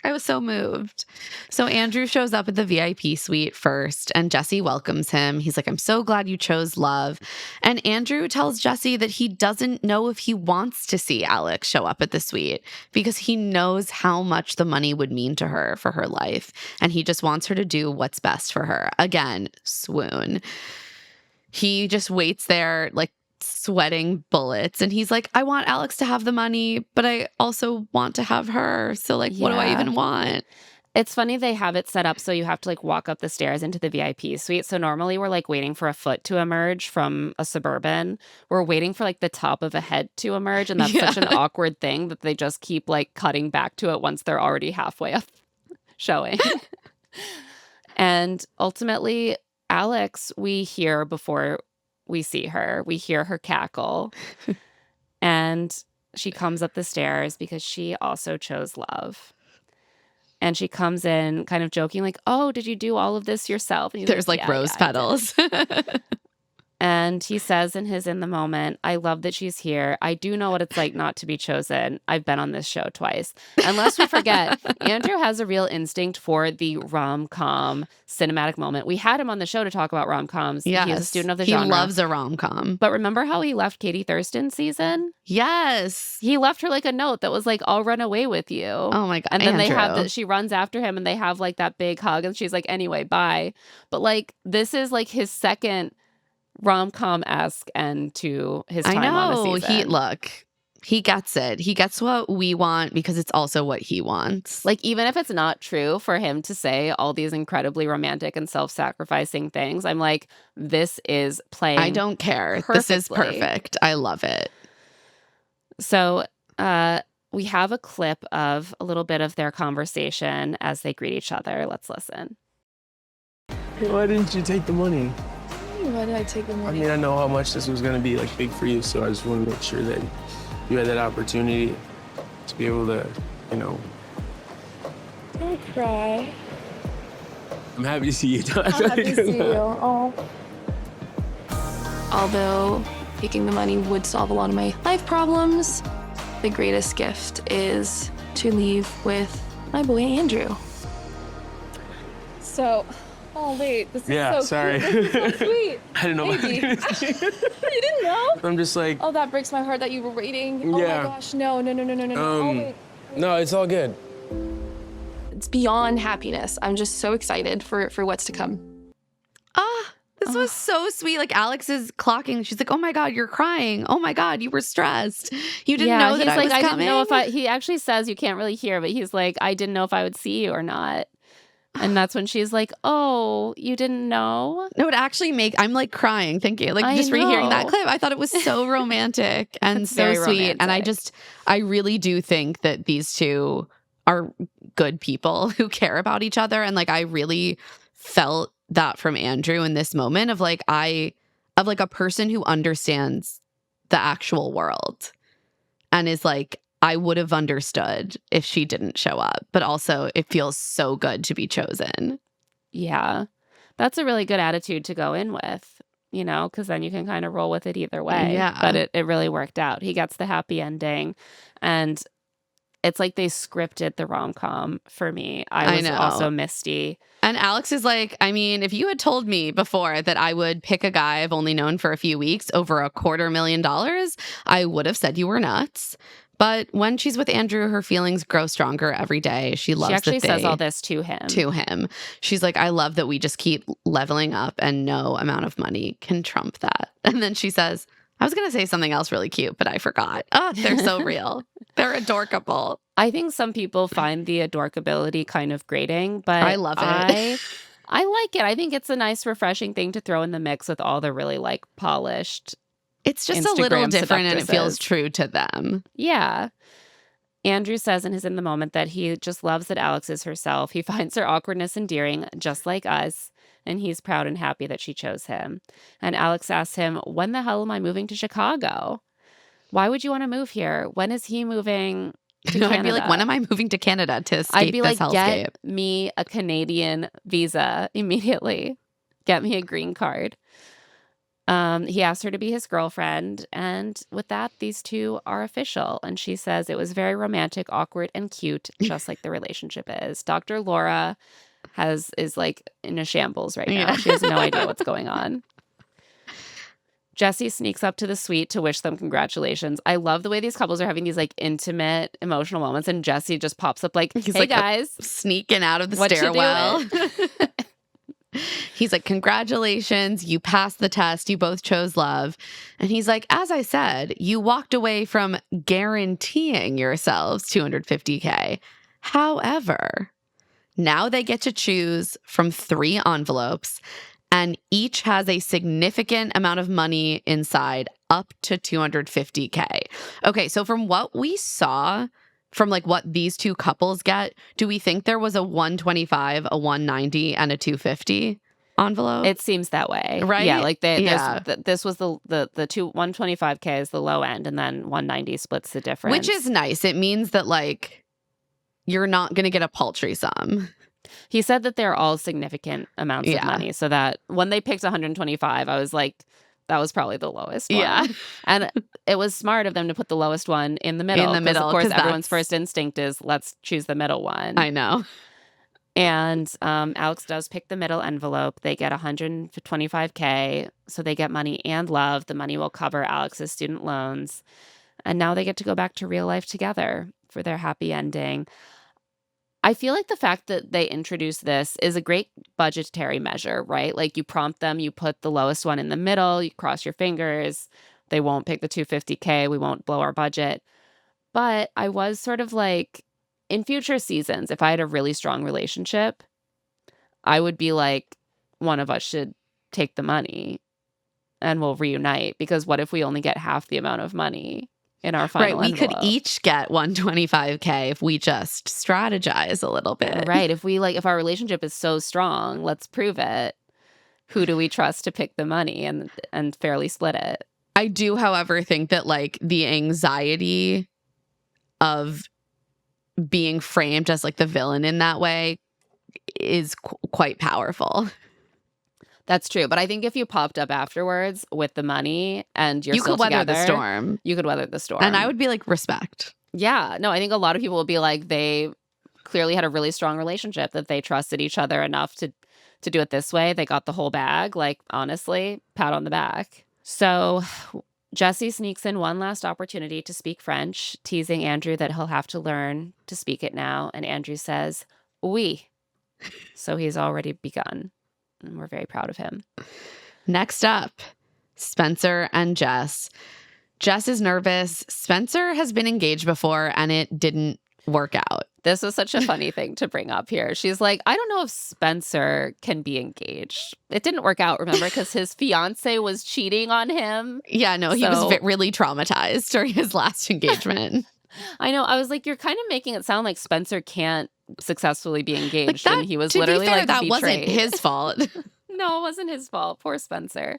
I was so moved. So Andrew shows up at the VIP suite first and Jesse welcomes him. He's like, I'm so glad you chose love. And Andrew tells Jesse that he doesn't know if he wants to see Alex show up at the suite because he knows how much the money would mean to her for her life. And he just wants her to do what's best for her. Again, swoon. He just waits there like sweating bullets and he's like, I want Alex to have the money, but I also want to have her. So like, what do I even want? It's funny they have it set up so you have to like walk up the stairs into the VIP suite. So normally we're like waiting for a foot to emerge from a Suburban. We're waiting for like the top of a head to emerge, and that's such an awkward thing that they just keep like cutting back to it once they're already halfway up showing. And ultimately, Alex, we hear before we see her. We hear her cackle. And she comes up the stairs because she also chose love. And she comes in kind of joking, like, oh, did you do all of this yourself? And there's like rose petals. And he says in the moment, I love that she's here. I do know what it's like not to be chosen. I've been on this show twice. And lest we forget, Andrew has a real instinct for the rom-com cinematic moment. We had him on the show to talk about rom-coms. Yes. He's a student of the genre. He loves a rom-com. But remember how he left Katie Thurston's season? Yes. He left her like a note that was like, I'll run away with you. Oh my God. And then they have that, she runs after him and they have like that big hug and she's like, anyway, bye. But like, this is like his second rom-com-esque end to his time on the season. He gets it. He gets what we want because it's also what he wants. Like, even if it's not true for him to say all these incredibly romantic and self-sacrificing things, I'm like, this is playing I don't care. perfectly. This is perfect. I love it. So we have a clip of a little bit of their conversation as they greet each other. Let's listen. Hey, why didn't you take the money? Why did I take the money? I mean, I know how much this was gonna be like big for you, so I just want to make sure that you had that opportunity to be able to, Don't cry. I'm happy to see you. I'm happy to see you. Oh. Although taking the money would solve a lot of my life problems, the greatest gift is to leave with my boy Andrew. So, oh wait, this is Yeah, so sorry. cute. This is so sweet. I didn't know. Baby. You didn't know? I'm just like, Oh, that breaks my heart that you were waiting. Oh Yeah. my gosh, no. Oh, wait. no, it's all good. It's beyond happiness. I'm just so excited for what's to come. This was so sweet. Like Alex is clocking. She's like, "Oh my God, you're crying. Oh my God, you were stressed. You didn't know that he's I like, was I coming." didn't know if I. He actually says you can't really hear, but he's like, I didn't know if I would see you or not. And that's when she's like, "Oh, you didn't know." No, it actually I'm like crying thinking, like I just rehearing that know. clip. I thought it was so romantic and It's so very sweet. And romantic. I really do think that these two are good people who care about each other. And like, I really felt that from Andrew in this moment of like, of like a person who understands the actual world and is like, I would have understood if she didn't show up, but also it feels so good to be chosen. Yeah, that's a really good attitude to go in with, because then you can kind of roll with it either way. Yeah. But it really worked out. He gets the happy ending, and it's like they scripted the rom-com for me. I was know. also misty. And Alex is like, I mean, if you had told me before that I would pick a guy I've only known for a few weeks over $250,000, I would have said you were nuts. But when she's with Andrew, her feelings grow stronger every day. She loves She actually that says all this to him. She's like, I love that we just keep leveling up and no amount of money can trump that. And then she says, I was going to say something else really cute, but I forgot. Oh, they're so real. They're adorkable. I think some people find the adorkability kind of grating, but I love it. I like it. I think it's a nice, refreshing thing to throw in the mix with all the really like polished. It's just a little Instagram different and it feels seductresses. true to them. Yeah. Andrew says in the moment that he just loves that Alex is herself. He finds her awkwardness endearing, just like us, and he's proud and happy that she chose him. And Alex asks him, when the hell am I moving to Chicago? Why would you want to move here? When is he moving to Canada? I'd be like, when am I moving to Canada to escape I'd be this like, hellscape? get me a Canadian visa immediately. Get me a green card. He asked her to be his girlfriend, and with that, these two are official. And she says it was very romantic, awkward, and cute, just like the relationship is. Dr. Laura is like in a shambles right now. Yeah. She has no idea what's going on. Jesse sneaks up to the suite to wish them congratulations. I love the way these couples are having these like intimate, emotional moments, and Jesse just pops up like, He's "Hey like guys, sneaking out of the what you stairwell. doing?" He's like, congratulations, you passed the test, you both chose love. And he's like, as I said, you walked away from guaranteeing yourselves $250K. However, now they get to choose from 3 envelopes, and each has a significant amount of money inside, up to $250K. Okay, so from what we saw, from like what these two couples get, do we think there was a 125, a 190, and a 250 envelope? It seems that way, Right? Yeah, like Yeah. this was the 125K is the low end, and then 190 splits the difference, Which is nice. It means that like you're not going to get a paltry sum. He said that they're all significant amounts Yeah. of money, so that when they picked 125, I was like, that was probably the lowest one. Yeah. And it was smart of them to put the lowest one in the middle. In the 'cause middle, of course, 'cause everyone's that's- first instinct is let's choose the middle one. I know. And Alex does pick the middle envelope. They get 125K, so they get money and love. The money will cover Alex's student loans. And now they get to go back to real life together for their happy ending. I feel like the fact that they introduced this is a great budgetary measure, right? Like you prompt them, you put the lowest one in the middle, you cross your fingers. They won't pick the 250K. We won't blow our budget. But I was sort of like, in future seasons, if I had a really strong relationship, I would be like, one of us should take the money and we'll reunite. Because what if we only get half the amount of money in our final Right. We could envelope? each get 125K if we just strategize a little bit. Right. If our relationship is so strong, let's prove it. Who do we trust to pick the money and fairly split it? I do, however, think that like the anxiety of being framed as like the villain in that way is quite powerful. That's true. But I think if you popped up afterwards with the money and you're You still could weather the together, storm. you could weather the storm. And I would be like, respect. Yeah. No, I think a lot of people will be like, they clearly had a really strong relationship, that they trusted each other enough to do it this way. They got the whole bag. Like, honestly, pat on the back. So Jesse sneaks in one last opportunity to speak French, teasing Andrew that he'll have to learn to speak it now. And Andrew says, oui. So he's already begun. And we're very proud of him. Next up, Spencer and Jess. Jess is nervous. Spencer has been engaged before and it didn't work out. This was such a funny thing to bring up here. She's like, I don't know if Spencer can be engaged. It didn't work out, remember, because his fiance was cheating on him. Yeah, no, he was really traumatized during his last engagement. I know. I was like, you're kind of making it sound like Spencer can't successfully be engaged. Like that, and he was to literally be fair, like that betrayed. wasn't his fault. No, it wasn't his fault. Poor Spencer.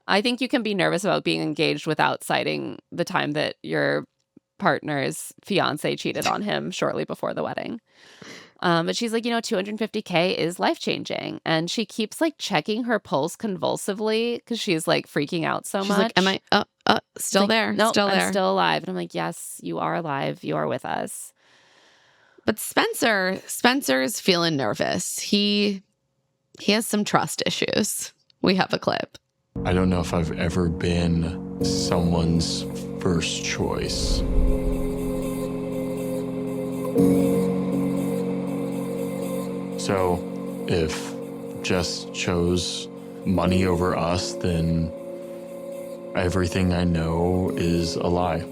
I think you can be nervous about being engaged without citing the time that your partner's fiance cheated on him shortly before the wedding. But she's like, $250K is life-changing. And she keeps like checking her pulse convulsively because she's like freaking out so She's much. like, am I still there? No, still there. I'm still alive. And I'm like, yes, you are alive. You are with us. But Spencer's feeling nervous. He has some trust issues. We have a clip. I don't know if I've ever been someone's first choice. So if Jess chose money over us, then everything I know is a lie.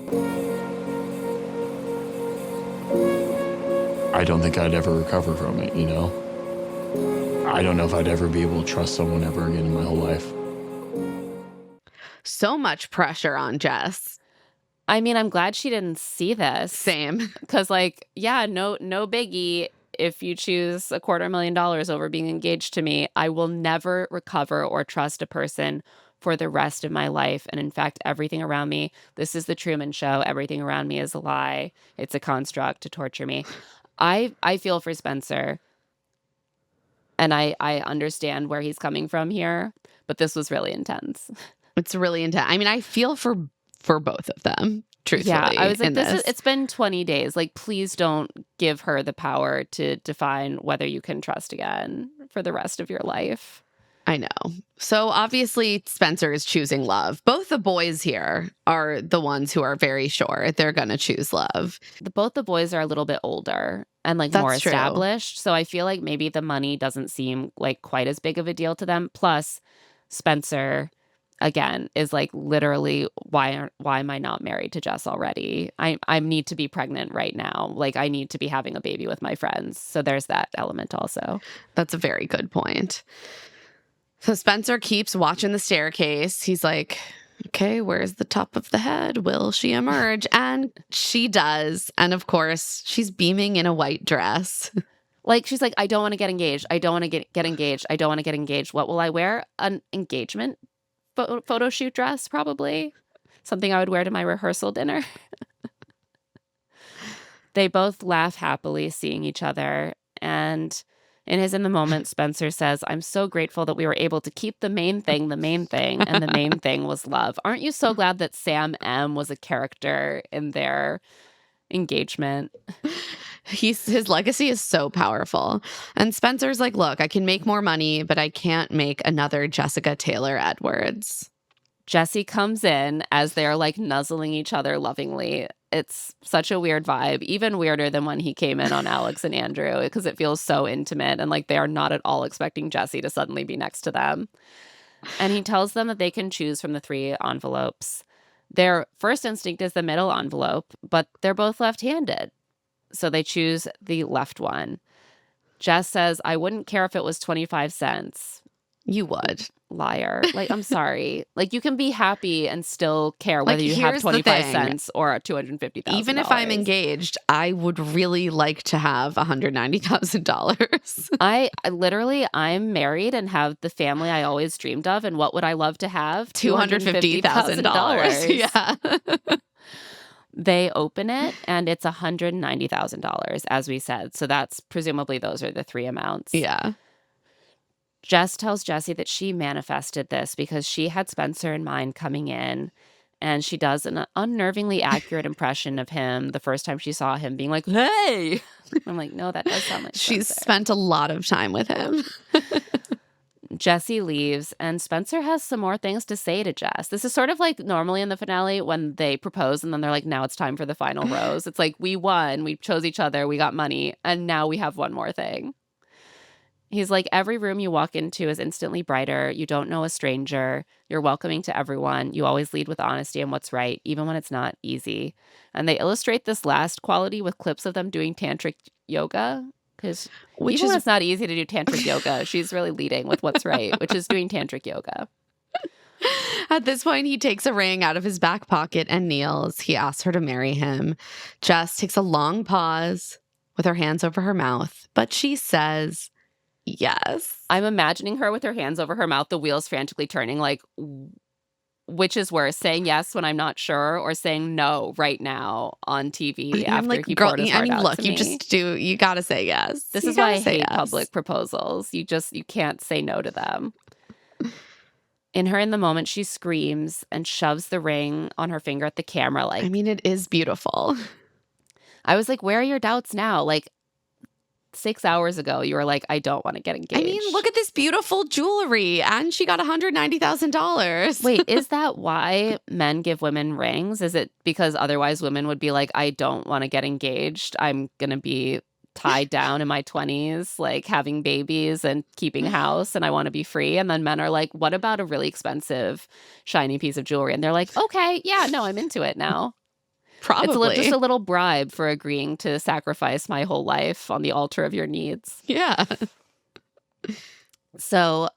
I don't think I'd ever recover from it, I don't know if I'd ever be able to trust someone ever again in my whole life. So much pressure on Jess. I mean, I'm glad she didn't see this. Same. Because, no biggie. If you choose $250,000 over being engaged to me, I will never recover or trust a person for the rest of my life. And in fact, everything around me, this is the Truman Show. Everything around me is a lie. It's a construct to torture me. I feel for Spencer. And I understand where he's coming from here. But this was really intense. It's really intense. I mean, I feel for both of them, truthfully. Yeah, I was like, it's been 20 days. Like, please don't give her the power to define whether you can trust again for the rest of your life. I know. So obviously Spencer is choosing love. Both the boys here are the ones who are very sure they're going to choose love. Both the boys are a little bit older and more That's true. established. So I feel like maybe the money doesn't seem like quite as big of a deal to them. Plus, Spencer, again, is like literally, why am I not married to Jess already? I need to be pregnant right now. Like, I need to be having a baby with my friends. So there's that element also. That's a very good point. So Spencer keeps watching the staircase. He's like, okay, where's the top of the head? Will she emerge? And she does. And of course, she's beaming in a white dress. Like, she's like, I don't want to get engaged. I don't want to get engaged. I don't want to get engaged. What will I wear? An engagement photo shoot dress, probably. Something I would wear to my rehearsal dinner. They both laugh happily seeing each other. And in the moment, Spencer says, I'm so grateful that we were able to keep the main thing. And the main thing was love. Aren't you so glad that Sam M was a character in their engagement? His legacy is so powerful. And Spencer's like, look, I can make more money, but I can't make another Jessica Taylor Edwards. Jesse comes in as they're like nuzzling each other lovingly. It's such a weird vibe, even weirder than when he came in on Alex and Andrew, because it feels so intimate and like they are not at all expecting Jesse to suddenly be next to them. And he tells them that they can choose from the 3 envelopes. Their first instinct is the middle envelope, but they're both left-handed. So they choose the left one. Jess says, I wouldn't care if it was 25 cents. You would. Liar. Like, I'm sorry. Like, you can be happy and still care whether you have here's the 25 thing. cents or $250,000. Even if I'm engaged, I would really like to have $190,000. I'm married and have the family I always dreamed of. And what would I love to have? $250,000. Yeah. They open it and it's $190,000, as we said. So that's presumably those are the 3 amounts. Yeah. Jess tells Jesse that she manifested this because she had Spencer in mind coming in, and she does an unnervingly accurate impression of him the first time she saw him, being like, hey! I'm like, no, that does sound like She's Spencer. spent a lot of time with him. Jesse leaves, and Spencer has some more things to say to Jess. This is sort of like normally in the finale when they propose and then they're like, now it's time for the final rose. It's like, we won, we chose each other, we got money, and now we have one more thing. He's like, every room you walk into is instantly brighter. You don't know a stranger. You're welcoming to everyone. You always lead with honesty and what's right, even when it's not easy. And they illustrate this last quality with clips of them doing tantric yoga. Because even when it's not easy to do tantric yoga, she's really leading with what's right, which is doing tantric yoga. At this point, he takes a ring out of his back pocket and kneels. He asks her to marry him. Jess takes a long pause with her hands over her mouth, but she says yes. I'm imagining her with her hands over her mouth, the wheels frantically turning, like, which is worse, saying yes when I'm not sure or saying no right now on TV after like, he girl, poured his heart out look, to you me. you gotta say yes. This You is why I gotta say hate yes. public proposals. You can't say no to them. In the moment, she screams and shoves the ring on her finger at the camera. Like, I mean, it is beautiful. I was like, where are your doubts now? Like, 6 hours ago, you were like, I don't want to get engaged. I mean, look at this beautiful jewelry. And she got $190,000. Wait, is that why men give women rings? Is it because otherwise women would be like, I don't want to get engaged. I'm going to be tied down in my 20s, like having babies and keeping house, and I want to be free. And then men are like, what about a really expensive, shiny piece of jewelry? And they're like, okay, yeah, no, I'm into it now. Probably. It's just a little bribe for agreeing to sacrifice my whole life on the altar of your needs. Yeah. So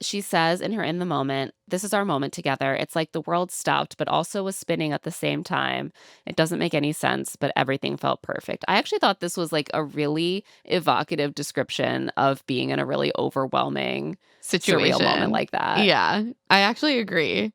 she says in the moment, this is our moment together. It's like the world stopped, but also was spinning at the same time. It doesn't make any sense, but everything felt perfect. I actually thought this was like a really evocative description of being in a really overwhelming Situation. surreal moment like that. Yeah, I actually agree.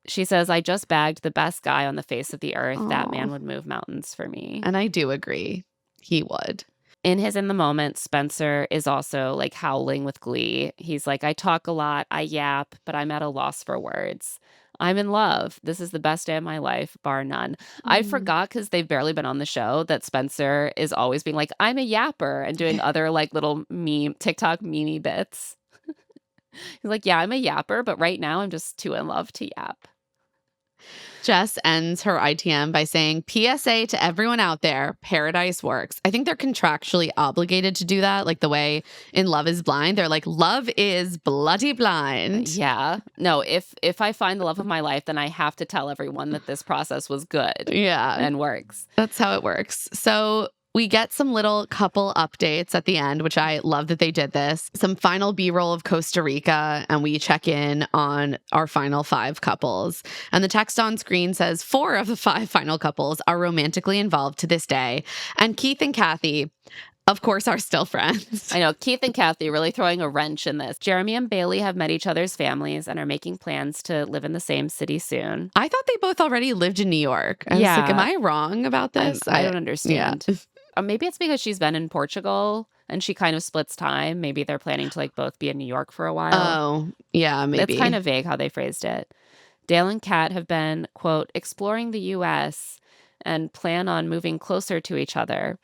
She says, I just bagged the best guy on the face of the earth. Aww. That man would move mountains for me. And I do agree. He would. In the moment, Spencer is also like howling with glee. He's like, I talk a lot, I yap, but I'm at a loss for words. I'm in love. This is the best day of my life, bar none. I forgot, because they've barely been on the show, that Spencer is always being like, I'm a yapper, and doing other like little TikTok meme bits. He's like, yeah, I'm a yapper, but right now I'm just too in love to yap. Jess ends her ITM by saying, PSA to everyone out there, paradise works. I think they're contractually obligated to do that, like the way in Love is Blind. They're like, love is bloody blind. Yeah. No, if I find the love of my life, then I have to tell everyone that this process was good. Yeah. And works. That's how it works. So we get some little couple updates at the end, which I love that they did this. Some final B-roll of Costa Rica, and we check in on our final 5 couples. And the text on screen says 4 of the 5 final couples are romantically involved to this day. And Keith and Kathy, of course, are still friends. I know. Keith and Kathy really throwing a wrench in this. Jeremy and Bailey have met each other's families and are making plans to live in the same city soon. I thought they both already lived in New York. I was like, am I wrong about this? I don't understand. Yeah. Maybe it's because she's been in Portugal and she kind of splits time. Maybe they're planning to like both be in New York for a while. Oh, yeah, maybe. It's kind of vague how they phrased it. Dale and Kat have been, quote, exploring the U.S. and plan on moving closer to each other.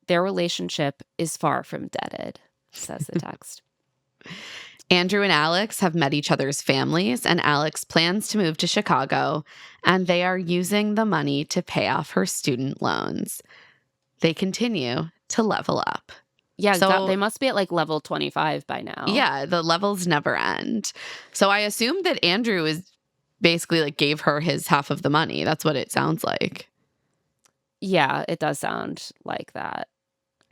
Their relationship is far from deaded, says the text. Andrew and Alex have met each other's families, and Alex plans to move to Chicago, and they are using the money to pay off her student loans. They continue to level up. Yeah, so they must be at like level 25 by now. Yeah, the levels never end. So I assume that Andrew is basically like gave her his half of the money. That's what it sounds like. Yeah, it does sound like that.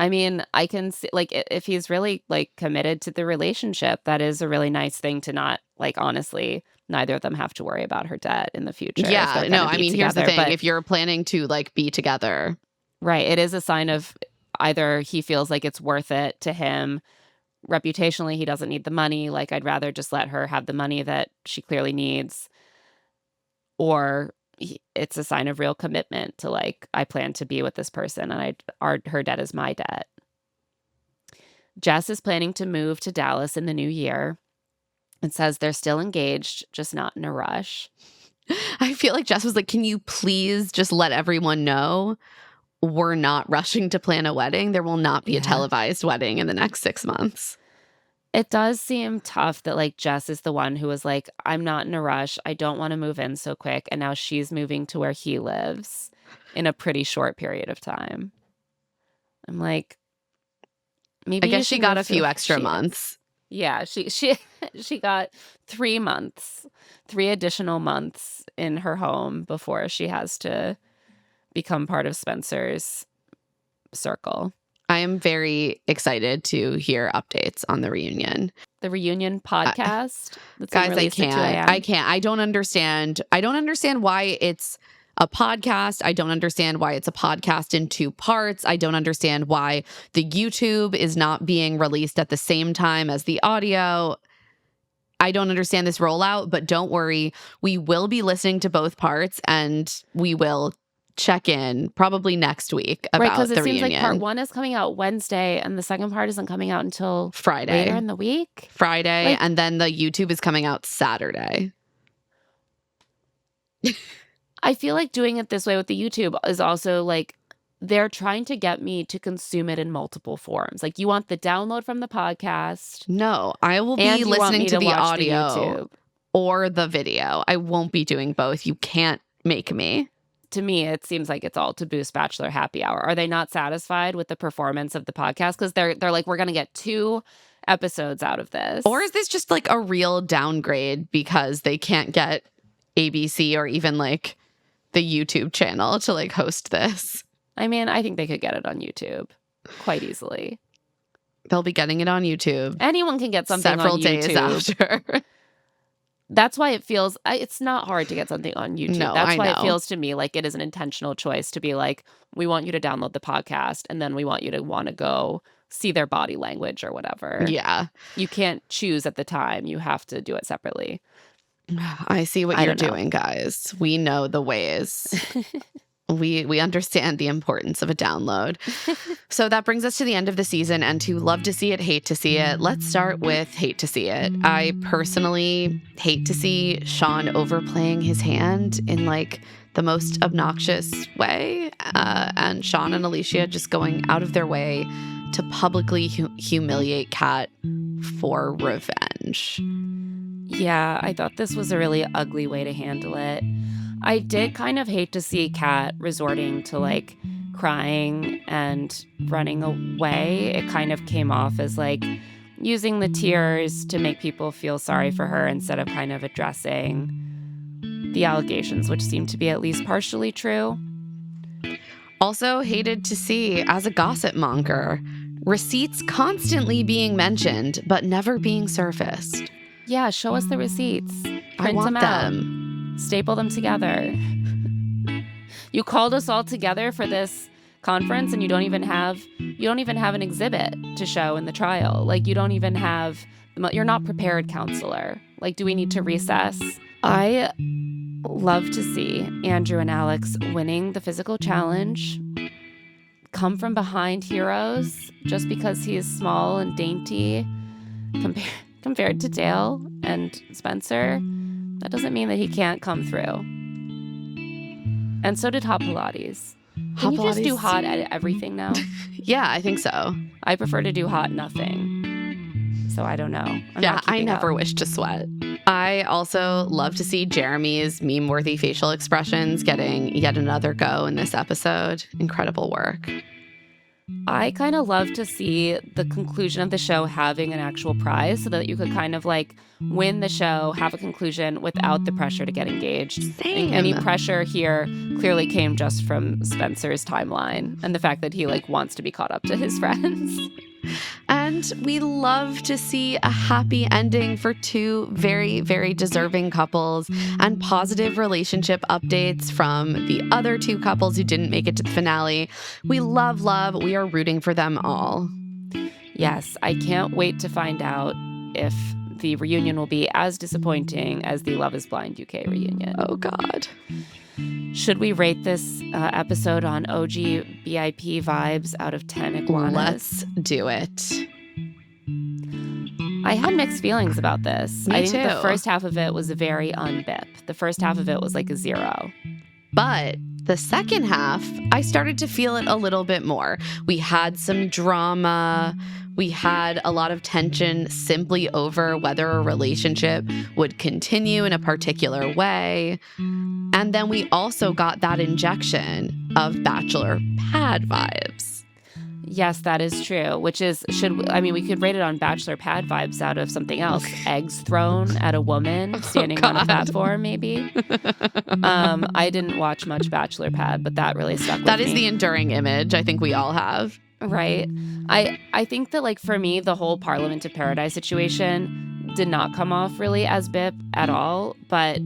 I mean, I can see, like, if he's really like committed to the relationship, that is a really nice thing to not, like, honestly, neither of them have to worry about her debt in the future. Yeah, no, I mean, here's the thing. But if you're planning to like be together. Right. It is a sign of either he feels like it's worth it to him. Reputationally, he doesn't need the money. Like, I'd rather just let her have the money that she clearly needs. Or it's a sign of real commitment to, like, I plan to be with this person and her debt is my debt. Jess is planning to move to Dallas in the new year. It says they're still engaged, just not in a rush. I feel like Jess was like, can you please just let everyone know we're not rushing to plan a wedding? There will not be a televised wedding in the next 6 months. It does seem tough that like Jess is the one who was like, I'm not in a rush. I don't want to move in so quick. And now she's moving to where he lives in a pretty short period of time. I'm like, maybe I you guess she should got move a few to- extra she- months. Yeah, she got 3 months, 3 additional months in her home before she has to become part of Spencer's circle. I am very excited to hear updates on the reunion. The reunion podcast. That's Guys, I released at 2 can't. a.m. I can't. I don't understand. I don't understand why it's a podcast. I don't understand why it's a podcast in 2 parts. I don't understand why the YouTube is not being released at the same time as the audio. I don't understand this rollout, but don't worry. We will be listening to both parts and we will check in probably next week about Right, because the it seems reunion. like part 1 is coming out Wednesday and the second part isn't coming out until Friday. later in the week. Friday, Like- and then the YouTube is coming out Saturday. I feel like doing it this way with the YouTube is also like they're trying to get me to consume it in multiple forms. Like you want the download from the podcast No, I will and be you want listening me to the watch audio YouTube. or the video. I won't be doing both. You can't make me. To me, it seems like it's all to boost Bachelor Happy Hour. Are they not satisfied with the performance of the podcast? Because they're like, we're going to get 2 episodes out of this. Or is this just like a real downgrade because they can't get ABC or even like the YouTube channel to like host this? I mean, I think they could get it on YouTube quite easily. They'll be getting it on YouTube Anyone can get something several on days YouTube. after. That's why it feels, it's not hard to get something on YouTube. No, That's I why it know. feels to me like it is an intentional choice to be like, we want you to download the podcast and then we want you to want to go see their body language or whatever. Yeah. You can't choose at the time. You have to do it separately. I see what I you're don't know. doing, guys. We know the ways. We understand the importance of a download. So that brings us to the end of the season and to love to see it, hate to see it. Let's start with hate to see it. I personally hate to see Shawn overplaying his hand in like the most obnoxious way. And Shawn and Allyshia just going out of their way to publicly humiliate Kat for revenge. Yeah, I thought this was a really ugly way to handle it. I did kind of hate to see Kat resorting to like crying and running away. It kind of came off as like using the tears to make people feel sorry for her instead of kind of addressing the allegations, which seemed to be at least partially true. Also hated to see, as a gossip monger, receipts constantly being mentioned but never being surfaced. Yeah, show us the receipts. I Print want them out. them. Staple them together. You called us all together for this conference and you don't even have an exhibit to show in the trial. Like you're not prepared, counselor. Like, do we need to recess? I love to see Andrew and Alex winning the physical challenge, come from behind heroes just because he is small and dainty compared to Dale and Spencer. That doesn't mean that he can't come through. And so did Hot Pilates. Can you just do hot at everything now? Yeah, I think so. I prefer to do hot nothing. So I don't know. I'm Yeah, not I keeping never up. wish to sweat. I also love to see Jeremy's meme-worthy facial expressions getting yet another go in this episode. Incredible work. I kind of love to see the conclusion of the show having an actual prize so that you could kind of like win the show, have a conclusion without the pressure to get engaged. Same. Any pressure here clearly came just from Spencer's timeline and the fact that he like wants to be caught up to his friends. And we love to see a happy ending for 2 very, very deserving couples and positive relationship updates from the other 2 couples who didn't make it to the finale. We love. We are rooting for them all. Yes, I can't wait to find out if the reunion will be as disappointing as the Love is Blind UK reunion. Oh, God. Should we rate this episode on OG BIP vibes out of 10 iguanas? Let's do it. I had mixed feelings about this. Me I think too. the first half of it was a very unbip. The first half of it was like a 0. But The second half, I started to feel it a little bit more. We had some drama. We had a lot of tension simply over whether a relationship would continue in a particular way. And then we also got that injection of Bachelor pad vibes. Yes, that is true. Which is, we could rate it on Bachelor pad vibes out of something else. Eggs thrown at a woman standing on a platform, maybe. I didn't watch much Bachelor pad, but that really stuck with me. That is the enduring image I think we all have. Right. I think that, like, for me, the whole Parliament to Paradise situation did not come off really as Bip at all, but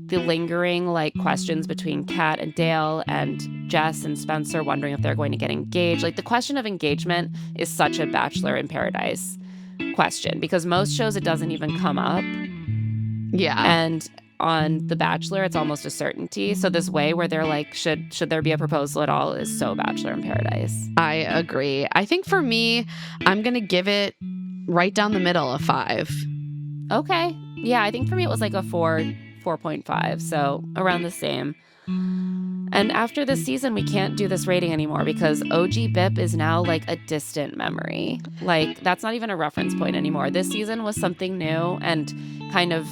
the lingering, like, questions between Kat and Dale and Jess and Spencer wondering if they're going to get engaged. Like, the question of engagement is such a Bachelor in Paradise question because most shows it doesn't even come up. Yeah. And on The Bachelor, it's almost a certainty. So this way where they're like, should there be a proposal at all is so Bachelor in Paradise. I agree. I think for me, I'm going to give it right down the middle, a 5. Okay. Yeah, I think for me it was like a 4.5, so around the same. And after this season, we can't do this rating anymore because OG Bip is now like a distant memory. Like, that's not even a reference point anymore. This season was something new and kind of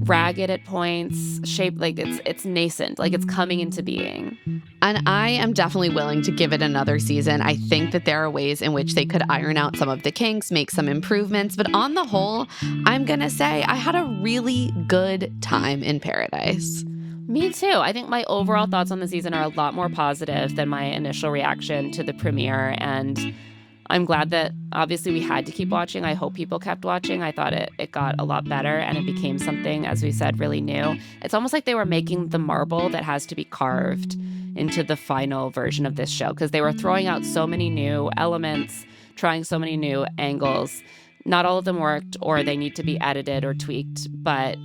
ragged at points, shaped like it's nascent, like it's coming into being. And I am definitely willing to give it another season. I think that there are ways in which they could iron out some of the kinks, make some improvements. But on the whole, I'm going to say I had a really good time in Paradise. Me too. I think my overall thoughts on the season are a lot more positive than my initial reaction to the premiere. And I'm glad that obviously we had to keep watching. I hope people kept watching. I thought it got a lot better and it became something, as we said, really new. It's almost like they were making the marble that has to be carved into the final version of this show because they were throwing out so many new elements, trying so many new angles. Not all of them worked or they need to be edited or tweaked, but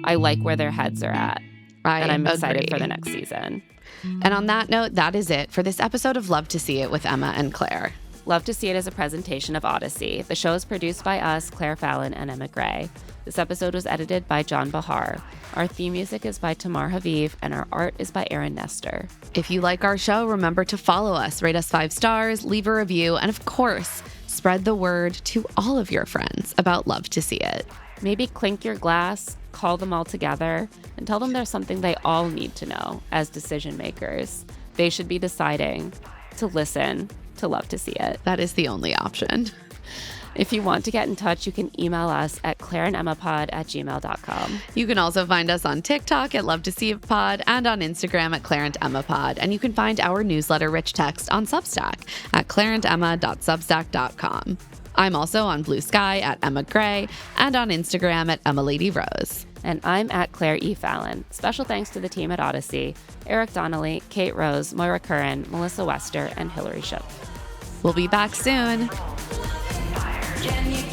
I like where their heads are at. And I'm excited for the next season. And on that note, that is it for this episode of Love to See It with Emma and Claire. Love to See It is a presentation of Odyssey. The show is produced by us, Claire Fallon and Emma Gray. This episode was edited by John Bahar. Our theme music is by Tamar Haviv, and our art is by Aaron Nestor. If you like our show, remember to follow us, rate us 5 stars, leave a review, and of course, spread the word to all of your friends about Love to See It. Maybe clink your glass, call them all together, and tell them there's something they all need to know as decision makers. They should be deciding to listen to Love to See It. That is the only option. If you want to get in touch, you can email us at claireandemmapod@gmail.com. You can also find us on TikTok at Love to See It Pod and on Instagram at Claire and Emma Pod. And you can find our newsletter Rich Text on Substack at claireandemma.substack.com. I'm also on Blue Sky at Emma Gray and on Instagram at Emma Lady Rose. And I'm at Claire E. Fallon. Special thanks to the team at Odyssey, Eric Donnelly, Kate Rose, Moira Curran, Melissa Wester, and Hillary Ship. We'll be back soon. Can you